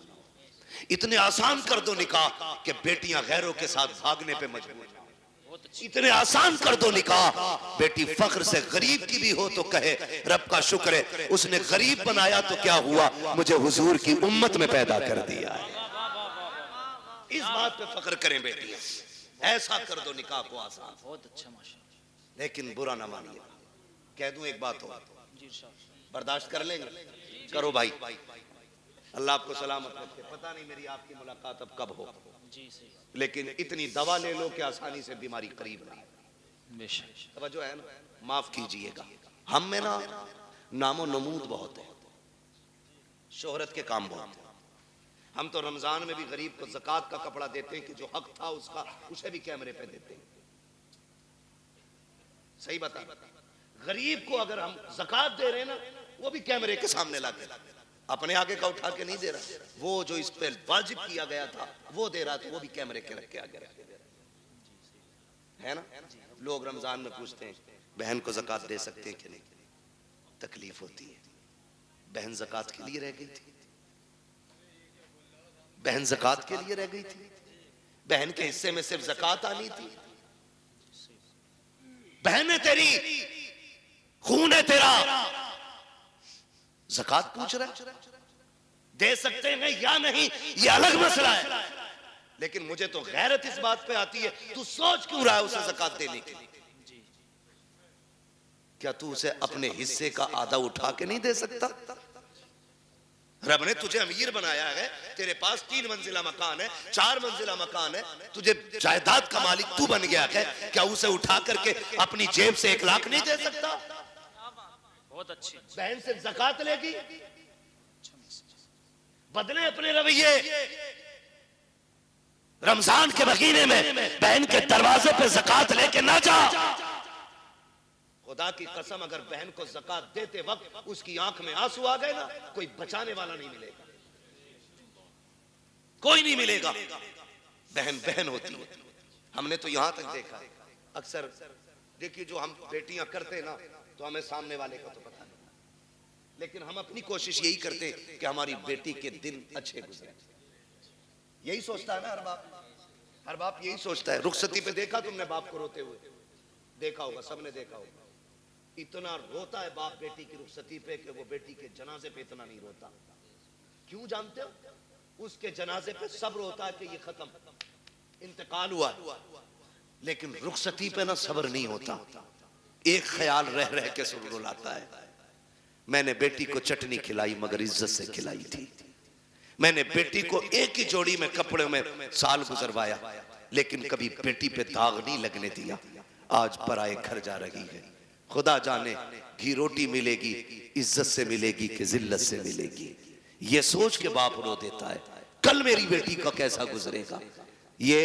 इतने आसान कर दो निकाह कि बेटियां गैरों के साथ भागने पे मजबूर ना हो। इतने आसान कर दो निकाह, बेटी फख्र से गरीब की भी हो तो कहे रब का शुक्र है उसने गरीब बनाया तो क्या हुआ, मुझे हुजूर की उम्मत में पैदा कर दिया है। इस बात पे फख्र करें बेटियां। ऐसा कर दो निकाह को आसान। बहुत अच्छा माशाअल्लाह। लेकिन बुरा ना मानिए, कह दूं एक बात हो, जी साहब। बर्दाश्त कर लेंगे? करो भाई, अल्लाह आपको सलामत रखे। पता नहीं मेरी आपकी मुलाकात अब कब हो, जी सही। लेकिन इतनी दवा ले लो कि आसानी से बीमारी करीब नहीं। बेशक। तवज्जो है ना? माफ कीजिएगा, हम में ना नामो नमूद बहुत है, शोहरत के काम बहुत है। हम तो रमजान में भी गरीब को ज़कात का कपड़ा देते हैं कि जो हक था उसका, उसे भी कैमरे पे देते हैं। सही बता, गरीब को अगर हम ज़कात दे रहे हैं ना, वो भी कैमरे के सामने लाके, अपने आगे का उठा के नहीं दे रहा। वो जो इस पे वाजिब किया गया था वो दे रहा था, वो भी कैमरे के रख के आगे रख है ना। लोग रमजान में पूछते हैं बहन को ज़कात दे सकते हैं कि नहीं, तकलीफ होती है। बहन ज़कात के लिए रह गई थी, बहन ज़कात के लिए रह गई थी, बहन के हिस्से में सिर्फ ज़कात आनी थी। बहन है तेरी, खून है तेरा, ज़कात पूछ रहा है, दे सकते हैं या नहीं ये अलग मसला है। लेकिन मुझे तो गैरत इस बात पे आती है, तू सोच क्यों रहा है उसे ज़कात देने की। क्या तू उसे अपने हिस्से का आधा उठा के नहीं दे सकता? रब ने तुझे अमीर बनाया है, तेरे पास 3 मंजिला मकान है, 4 मंजिला मकान है, तुझे जायदाद का मालिक तू बन गया है, क्या उसे उठा करके अपनी जेब से 1 लाख नहीं दे सकता? बहुत अच्छी। बहन से ज़कात लेगी, बदले अपने रवैये। रमजान के महीने में बहन के दरवाजे पे ज़कात लेके ना जा। खुदा की कसम, अगर बहन को ज़कात देते वक्त उसकी आंख में आंसू आ गए ना, कोई बचाने वाला नहीं मिलेगा, कोई नहीं मिलेगा। बहन बहन होती है। हमने तो यहां तक देखा, अक्सर देखिए जो हम बेटियां करते ना, तो हमें सामने वाले का तो पता नहीं, लेकिन हम अपनी कोशिश यही करते कि हमारी बेटी के दिन अच्छे गुजरे। यही सोचता है ना हर बाप यही सोचता है। रुखसती पे देखा तुमने बाप को रोते हुए? देखा होगा, सबने देखा होगा। इतना रोता है बाप बेटी की रुखसती पे कि वो बेटी के जनाजे पे इतना नहीं रोता। क्यों जानते हो? उसके जनाजे पे सब रोता है कि ये खत्म, इंतकाल हुआ, लेकिन रुखसती पे ना सब्र नहीं होता। एक ख्याल रह रह के सुर रुलाता है, मैंने बेटी को चटनी खिलाई मगर इज्जत से खिलाई थी। मैंने बेटी को एक ही जोड़ी में कपड़े में साल गुजरवाया, लेकिन कभी बेटी पे दाग नहीं लगने दिया। आज पराए घर जा रही है, खुदा जाने घी रोटी मिलेगी, इज्जत से मिलेगी कि जिल्लत से मिलेगी। ये सोच के बाप रो देता है, कल मेरी बेटी का कैसा गुजरेगा। ये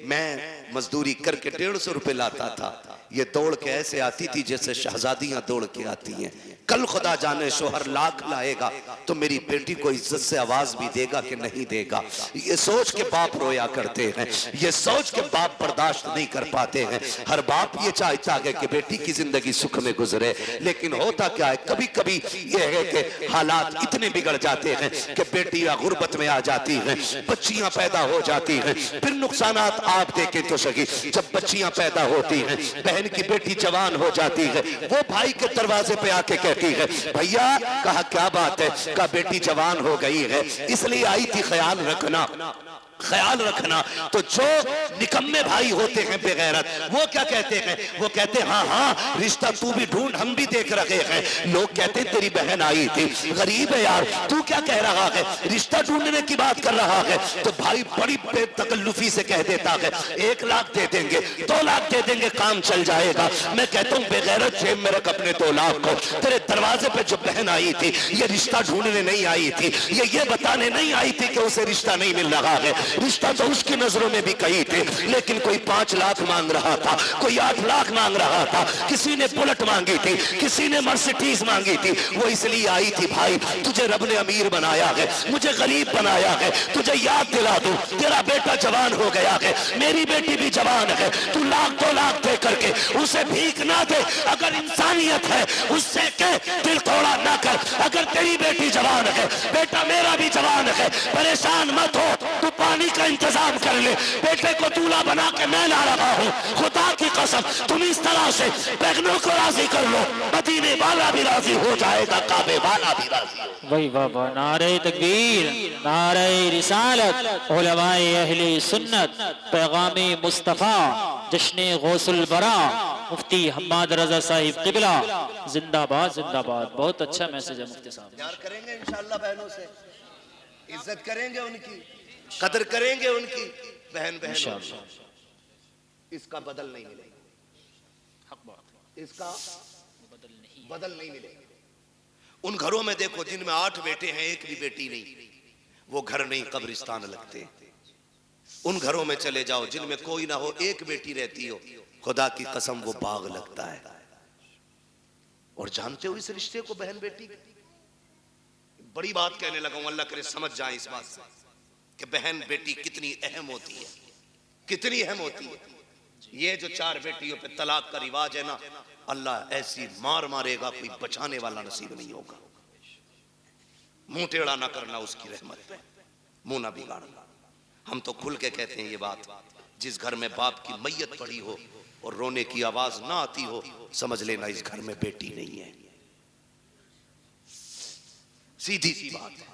मैं मजदूरी करके 150 रुपए लाता था, ये दौड़ के ऐसे आती थी जैसे शहजादियां दौड़ के आती हैं। कल खुदा जाने शोहर लाख लाएगा तो मेरी बेटी को इज्जत से आवाज भी देगा कि नहीं देगा। ये सोच के बाप रोया करते हैं, ये सोच के बाप बर्दाश्त नहीं कर पाते हैं। हर बाप ये चाहता है कि बेटी की जिंदगी सुख में गुजरे, लेकिन होता क्या है, कभी कभी ये है कि हालात इतने बिगड़ जाते हैं कि बेटियां गुर्बत में आ जाती हैं, बच्चियां पैदा हो जाती हैं। फिर नुकसानात आप देखें तो सही, जब बच्चियां पैदा होती हैं, बहन की बेटी जवान हो जाती है, वो भाई के दरवाजे पे आके कहती है, भैया कहा क्या बात है, कहा बेटी जवान हो गई है इसलिए आई थी, ख्याल रखना ख्याल रखना। तो जो निकम्मे भाई होते हैं बेगैरत, वो क्या कहते हैं, वो कहते हैं हाँ हाँ रिश्ता तू भी ढूंढ, हम भी देख रहे हैं। लोग कहते हैं तेरी बहन आई थी, गरीब है यार, तू क्या कह रहा है, रिश्ता ढूंढने की बात कर रहा है। तो भाई बड़ी बेतकल्लुफी से कह देता है 1 लाख दे देंगे, 2 लाख दे देंगे, काम चल जाएगा। मैं कहता हूँ बेगैरत जेब में रख अपने 2 लाख को। तेरे दरवाजे पे जो बहन आई थी, ये रिश्ता ढूंढने नहीं आई थी, ये बताने नहीं आई थी कि उसे रिश्ता नहीं मिल रहा है। रिश्ता तो उसकी नजरों में भी कही थी, लेकिन कोई 5 लाख मांग रहा था, कोई 8 लाख मांग रहा था, किसी ने बुलेट मांगी थी, किसी ने मर्सिडीज मांगी थी। वो इसलिए आई थी भाई, तुझे रब ने अमीर बनाया है, मुझे गरीब बनाया है, तुझे याद दिला दूं तेरा बेटा जवान हो गया है, मेरी बेटी भी जवान है। तू 1-2 लाख दे करके उसे भीख ना दे, अगर इंसानियत है उससे कह दिल तोड़ा ना कर। अगर तेरी बेटी जवान है, बेटा मेरा भी जवान है, परेशान मत हो, तू पानी का इंतजाम कर ले, बेटे को दूल्हा बना के मैं ला रहा हूँ। खुदा की कसम तुम इस तरह से बहनों को राजी कर लो, मदीने वाला भी राजी हो जाएगा, काबे वाला भी राजी हो। वही बाबा, नारे तकबीर, नारे रिसालत, उलमाए अहले सुन्नत, पैगामे मुस्तफा, जश्ने गौसुल बरा, मुफ्ती हम्माद रजा साहिब किबला, जिंदाबाद जिंदाबाद। बहुत अच्छा मैसेज है मुफ्ती साहब। प्यार करेंगे इंशाअल्लाह बहनों से, इज्जत करेंगे उनकी, कदर करेंगे उनकी। बहन इसका बदल नहीं मिलेगा, इसका बदल नहीं मिलेगा। उन घरों में देखो जिनमें 8 बेटे हैं, एक भी बेटी नहीं, वो घर नहीं कब्रिस्तान लगते। उन घरों में चले जाओ जिनमें कोई ना हो, एक बेटी रहती हो, खुदा की कसम वो बाग लगता है। और जानते हो इस रिश्ते को, बहन बेटी, बड़ी बात कहने लगा हूं, अल्लाह करे समझ जाए इस बात से कि बहन बेटी कितनी अहम होती है, कितनी अहम होती है। ये जो 4 बेटियों पे तलाक का रिवाज है ना, अल्लाह ऐसी मार मारेगा, कोई बचाने वाला नसीब नहीं होगा। मुंह टेढ़ा ना करना उसकी रहमत पे, मुंह ना बिगाड़ना। हम तो खुल के कहते हैं ये बात, जिस घर में बाप की मैयत पड़ी हो और रोने की आवाज ना आती हो, समझ लेना इस घर में बेटी नहीं है। सीधी सी बात है।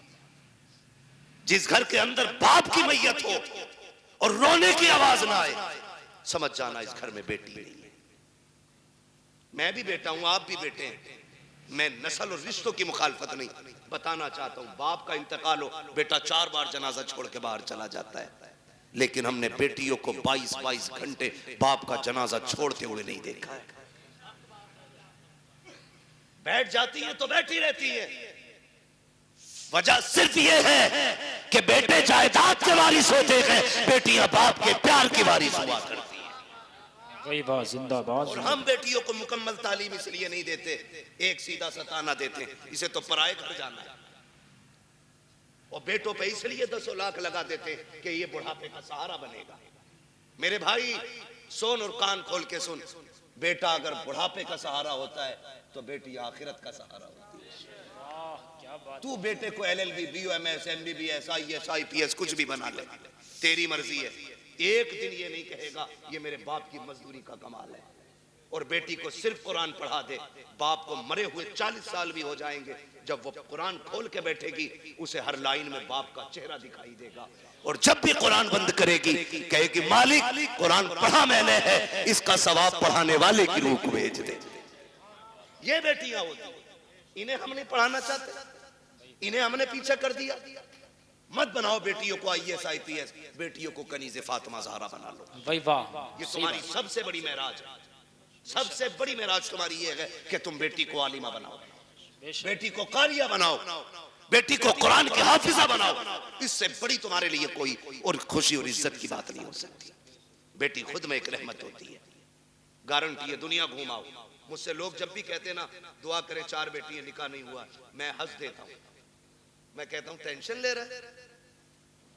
जिस घर के अंदर बाप की मैयत हो और रोने की आवाज ना आए, समझ जाना इस घर में बेटी नहीं है। मैं भी बेटा हूं, आप भी बेटे हैं। मैं नस्ल और रिश्तों की मुखालफत नहीं, बताना चाहता हूं बाप का इंतकाल हो, बेटा 4 बार जनाजा छोड़ के बाहर चला जाता है, लेकिन हमने बेटियों को 22-22 घंटे बाप का जनाजा छोड़ते हुए नहीं देखा है। बैठ जाती है तो बैठी रहती है। वजह सिर्फ ये है कि बेटे जायदाद के वारिस होते हैं, बेटियां बाप के प्यार की वारिस हुआ करती हैं। वही बात, जिंदाबाद। और हम बेटियों को मुकम्मल तालीम इसलिए नहीं देते, एक सीधा सा ताना देते हैं, इसे तो पराए घर जाना है। और बेटों पे इसलिए 10 लाख लगा देते हैं कि ये बुढ़ापे का सहारा बनेगा। मेरे भाई सुन और कान खोल के सुन, बेटा अगर बुढ़ापे का सहारा होता है तो बेटी आखिरत का सहारा होती है। तू बेटे को LLB, BOMS, MBBS, IAS, IPS कुछ भी बना ले, तेरी मर्जी है। एक दिन ये नहीं कहेगा ये मेरे बाप की मजदूरी का कमाल है। और बेटी को सिर्फ कुरान पढ़ा दे, बाप को मरे हुए 40 साल भी हो जाएंगे, जब वो कुरान खोल के बैठेगी उसे हर लाइन में बाप का चेहरा दिखाई देगा। और जब भी कुरान बंद करेगी कहेगी मालिक कुरान पढ़ा मैंने है, इसका सवाब पढ़ाने वाले की रूह को भेज दे। ये बेटियां होती, इन्हें हम नहीं पढ़ाना चाहते, इन्हें हमने पीछे कर दिया। मत बनाओ बेटियों को IAS IPS, बेटियों को कनीज़े फातिमा ज़हरा बना लो। भाई वाह, ये तुम्हारी सबसे बड़ी महराज है। सबसे बड़ी महराज तुम्हारी ये है कि तुम बेटी को आलिमा बनाओ, बेटी को कारिया बनाओ, बेटी को कुरान की हाफिजा बनाओ। इससे बड़ी तुम्हारे लिए कोई और खुशी और इज्जत की बात नहीं हो सकती। बेटी खुद में एक रहमत होती है, गारंटी है। दुनिया घुमाओ, मुझसे लोग जब भी कहते ना दुआ करें 4 बेटियां निकाह नहीं हुआ, मैं हंस देता हूं। मैं कहता हूं टेंशन ले रहा है,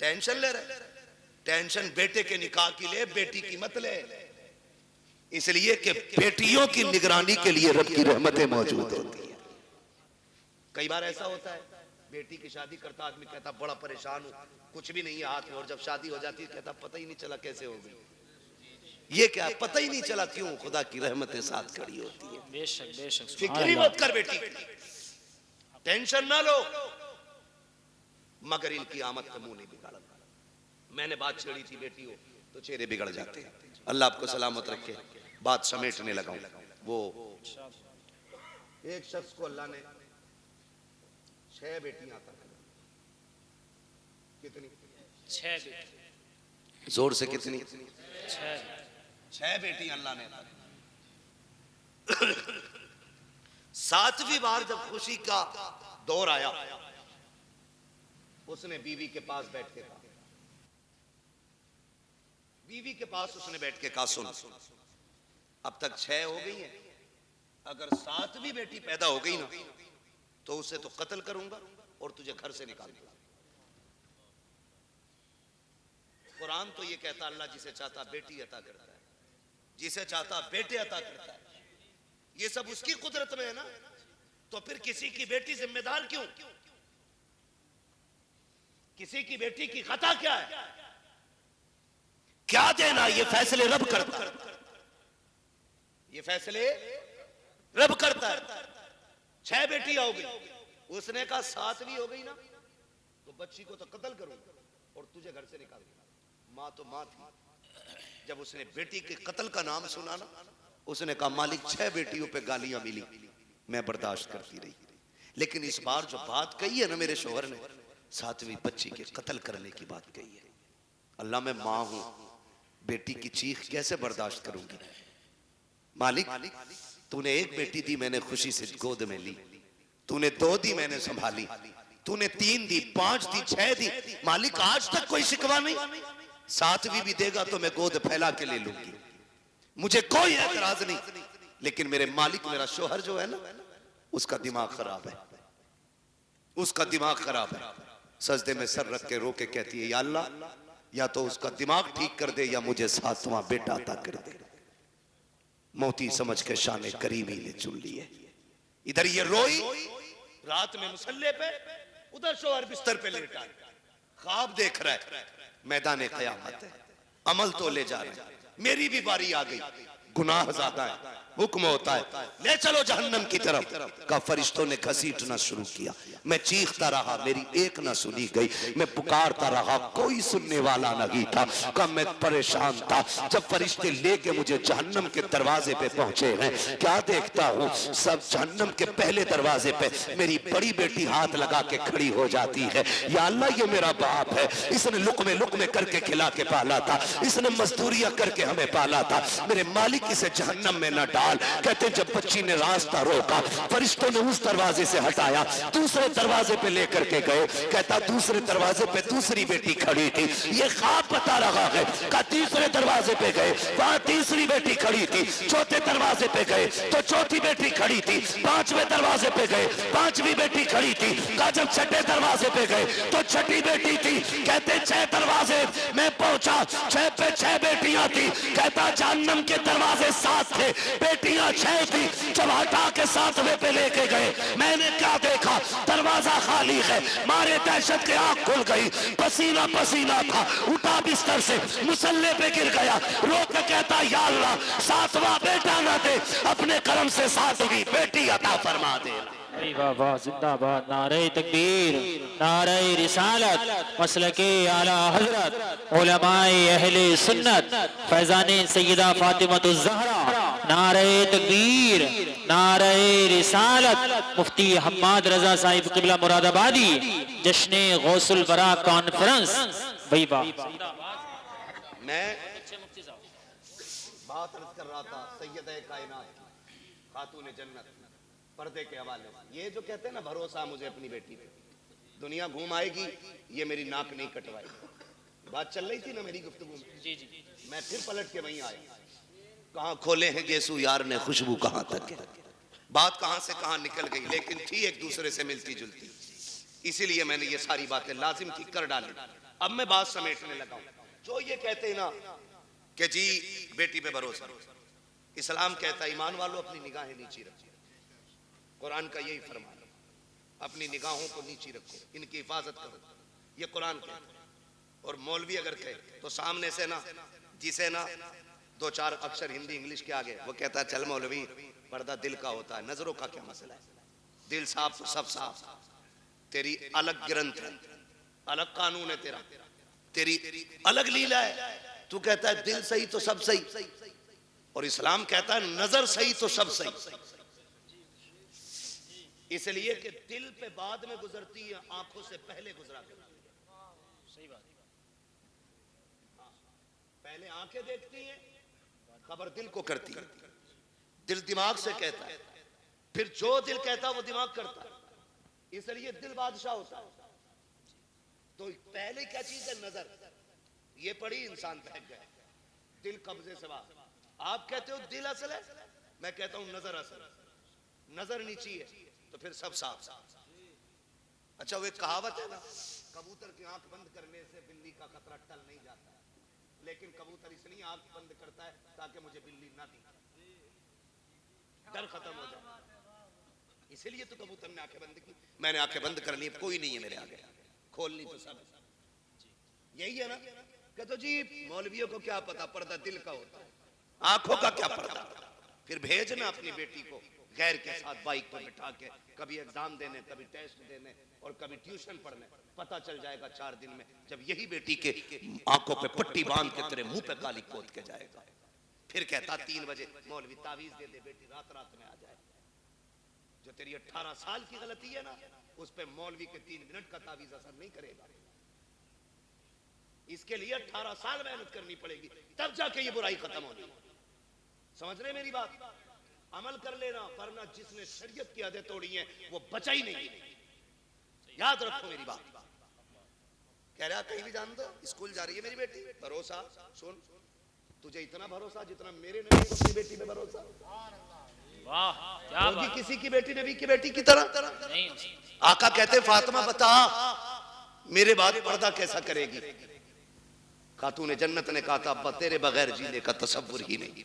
टेंशन ले रहा है। टेंशन बेटे के निकाह की ले, बेटी की मत ले। इसलिए कि बेटियों की निगरानी के लिए रब की रहमतें मौजूद होती हैं। कई बार ऐसा होता है बेटी की शादी करता आदमी कहता बड़ा परेशान हूं, कुछ भी नहीं है हाथ में, और जब शादी हो जाती है कहता पता ही नहीं चला कैसे हो गई। ये क्या पता ही नहीं चला, क्यों? खुदा की रहमतें साथ खड़ी होती है। बेशक बेशक। फिक्र मत कर बेटी, टेंशन ना लो, मगर इनकी आमद का मुंह नहीं बिगाड़ा। मैंने बात छेड़ी थी बेटी हो तो चेहरे बिगड़ जाते हैं। अल्लाह आपको सलामत रखे। बात समेटने लगा हूं। वो एक शख्स को अल्लाह ने 6 बेटियां अता की। कितनी? 6 बेटी। जोर से कितनी? 6 बेटियां अल्लाह ने अता की। 7वीं बार जब खुशी का दौर आया, उसने बीवी के पास बैठ के कहा, बीवी के पास उसने बैठ के कहा सुन, अब तक 6 हो गई हैं, अगर 7वीं बेटी पैदा हो गई ना तो उसे तो कत्ल करूंगा और तुझे घर से निकाल दूंगा। कुरान तो ये कहता अल्लाह जिसे चाहता बेटी अता करता है, जिसे चाहता बेटे अता करता है। ये सब उसकी कुदरत में है ना, तो फिर किसी की बेटी जिम्मेदार क्यों? किसी की बेटी की खता क्या है? क्या देना? ये फैसले रब करता है, ये फैसले रब करता है। 6 बेटियां हो गई, उसने कहा 7वीं हो गई ना तो बच्ची को तो कत्ल करूंगा और तुझे घर से निकाल दूंगा। माँ तो माँ थी, जब उसने बेटी के कत्ल का नाम सुना ना, उसने कहा मालिक 6 बेटियों पे गालियां मिली, मैं बर्दाश्त करती रही, लेकिन इस बार जो बात कही है ना मेरे शोहर ने, 7वीं बच्ची के कत्ल करने की बात कही है। अल्लाह मैं माँ हूं, बेटी की चीख कैसे बर्दाश्त करूंगी? मालिक तूने 1 बेटी दी, मैंने खुशी से गोद में ली, तूने 2 दी, मैंने संभाली, तूने 3 दी, 5 दी, 6 दी, मालिक आज तक कोई शिकवा नहीं। 7वीं भी देगा तो मैं गोद फैला के ले लूंगी, मुझे कोई एतराज नहीं। लेकिन मेरे मालिक, मेरा शोहर जो है ना, उसका दिमाग खराब है, उसका दिमाग खराब है। सजदे में सर रख के रो के कहती है या अल्लाह, या तो उसका दिमाग ठीक कर दे या मुझे 7वां बेटा अता कर दे। मोती समझ के शाने करीमी ने चुन ली है। इधर ये रोई रात में मुसल्ले पे, उधर शोहर बिस्तर पे लेटा है, ख्वाब देख रहा है। मैदान क़यामत है, अमल तो ले जा रहे हैं, मेरी भी बारी आ गई, गुनाह ज्यादा है, हुक्म होता है ले चलो जहन्नम की तरफ। का फरिश्तों ने घसीटना शुरू किया, मैं चीखता रहा, मेरी एक ना सुनी गई, मैं पुकारता रहा, कोई सुनने वाला नहीं था। का मैं परेशान था। जब फरिश्ते लेके मुझे जहन्नम के दरवाजे पे पहुंचे हैं, क्या देखता हूँ, सब जहन्नम के पहले दरवाजे पे मेरी बड़ी बेटी हाथ लगा के खड़ी हो जाती है। या अल्लाह, ये मेरा बाप है, इसने लुकमे लुकमे करके खिला के पाला था, इसने मजदूरियां करके हमें पाला था, मेरे मालिक इसे जहन्नम में न डाल। कहते जब बच्ची ने रास्ता रोका, फरिश्तों ने उस दरवाजे से हटाया, दूसरे दरवाजे पे लेकर के गए। कहता दूसरे दरवाजे पे दूसरी बेटी खड़ी थी, ये ख्वाब बता रहा है। का तीसरे दरवाजे पे गए, वहां तीसरी बेटी खड़ी थी, चौथे दरवाजे पे गए तो चौथी बेटी खड़ी थी, पांचवें दरवाजे पे गए, पांचवी बेटी खड़ी थी। का जब छठे दरवाजे पे गए तो छठी बेटी थी। कहते 6 दरवाजे मैं पहुंचा, 6 पे 6 बेटियां थी। कहता जहन्नम के दरवाजे 7 थे, बेटियां 6 थी। जब हटा के 7वें पे लेके गए, मैंने क्या देखा, दरवाजा खाली है। मारे दहशत के आंख खुल गई, पसीना पसीना था, उठा बिस्तर से, मुसल्ले पे गिर गया, रो के कहता या अल्लाह 7वां बेटा ना दे, अपने करम से 7वीं बेटी अता फरमा देना। वाह जिंदाबाद, नारे तकबीर, नारे रिसालत, मसलके आला हजरत, उलमाए अहले सुन्नत, फैजाने सैयदा फातिमतुज ज़हरा, नारे तकबीर, नारे रिसालत, मुफ्ती हम्माद रजा साहिब किबला मुरादाबादी, जश्ने गौसुल बरा कॉन्फ्रेंस। भाई वाह, मैं बात अर्ज कर रहा था सैयद कायनात खातून जन्नत पर्दे के हवाले से। ये जो कहते हैं ना भरोसा मुझे अपनी बेटी पे, दुनिया घूम आएगी, ये मेरी नाक नहीं कटवाएगी। बात चल रही थी ना मेरी गुफ्तगू में, जी जी, मैं फिर पलट के वहीं आया। कहाँ खोले हैं गेसू यार ने खुशबू कहाँ तक है। बात कहाँ से कहाँ निकल गई, लेकिन थी एक दूसरे से मिलती जुलती, इसीलिए मैंने ये सारी बातें लाजिम थी कर डाली। अब मैं बात समेटने लगा हूं। जो ये कहते हैं ना कि जी बेटी पे भरोसा, इस्लाम कहता है ईमान वालों अपनी निगाहें नीची रखो। कुरान का यही फरमान है, अपनी निगाहों को नीची रखो, इनकी हिफाजत करो, ये कुरान कहता है। और मौलवी अगर कहे तो सामने से ना, जिसे ना 2-4 अक्षर हिंदी इंग्लिश के आगे, वो कहता है चल मौलवी पर्दा दिल का होता है, नजरों का क्या मसला है, दिल साफ तो सब साफ। तेरी अलग ग्रंथ है, अलग कानून है तेरा, तेरी अलग लीला है। तू कहता है दिल सही तो सब सही, और इस्लाम कहता है नजर सही तो सब सही। इसलिए कि दिल पे बाद में गुजरती है, आंखों से पहले गुजरा करती है। सही बात, पहले आंखें देखती हैं, खबर दिल को करती है। दिल दिमाग से कहता है, फिर जो दिल कहता है वो दिमाग करता है। इसलिए दिल बादशाह होता है। तो पहले क्या चीज है, नजर। ये पड़ी इंसान बहक गया, दिल कब्जे से बाहर। आप कहते हो दिल असल है, मैं कहता हूं नजर असल है। नजर नीची है तो फिर सब साफ। अच्छा वो एक कहावत है ना, कबूतर की आंख बंद करने से बिल्ली का खतरा टल नहीं जाता है, लेकिन कबूतर इसलिए आंख बंद करता है ताकि मुझे बिल्ली ना दिखे, डर खत्म हो जाए। इसीलिए तो कबूतर ने आंखें बंद की। मैंने आंखें बंद कर ली, कोई नहीं है मेरे आगे, खोलनी तो सब। यही है ना, कहते जी मौलवियों को क्या पता, पर्दा दिल का होता है, आंखों का क्या पर्दा। फिर भेजना अपनी बेटी को गैर के साथ बाइक पर बिठा के, कभी एग्जाम देने, कभी टेस्ट देने और कभी ट्यूशन पढ़ने। पता चल जाएगा 4 दिन में, जब यही बेटी के आंखों पे पट्टी बांध के तेरे मुंह पे काली पोत के जाएगा। फिर कहता 3 बजे मौलवी तावीज दे दे, बेटी रात रात में आ जाए। जो तेरी 18 साल की गलती है ना, उस पे मौलवी के 3 मिनट का तावीज असर नहीं करेगा। इसके लिए 18 साल मेहनत करनी पड़ेगी, तब जाके ये बुराई खत्म होगी। समझ रहे मेरी बात? अमल कर लेना, वरना जिसने शरीयत की हदें तोड़ी हैं वो बचा ही नहीं। याद रखो मेरी बात। कह रहा कहीं भी जान दो, स्कूल जा रही है मेरी बेटी, भरोसा। सुन, तुझे इतना भरोसा जितना मेरे नबी को अपनी बेटी पे भरोसा। वाह क्या बात। किसी की बेटी नबी की बेटी की तरह नहीं। आका कहते फातिमा बता मेरे बाद पर्दा कैसा करेगी। खातून जन्नत ने कहा था अब्बा तेरे बगैर जीने का तसव्वुर ही नहीं।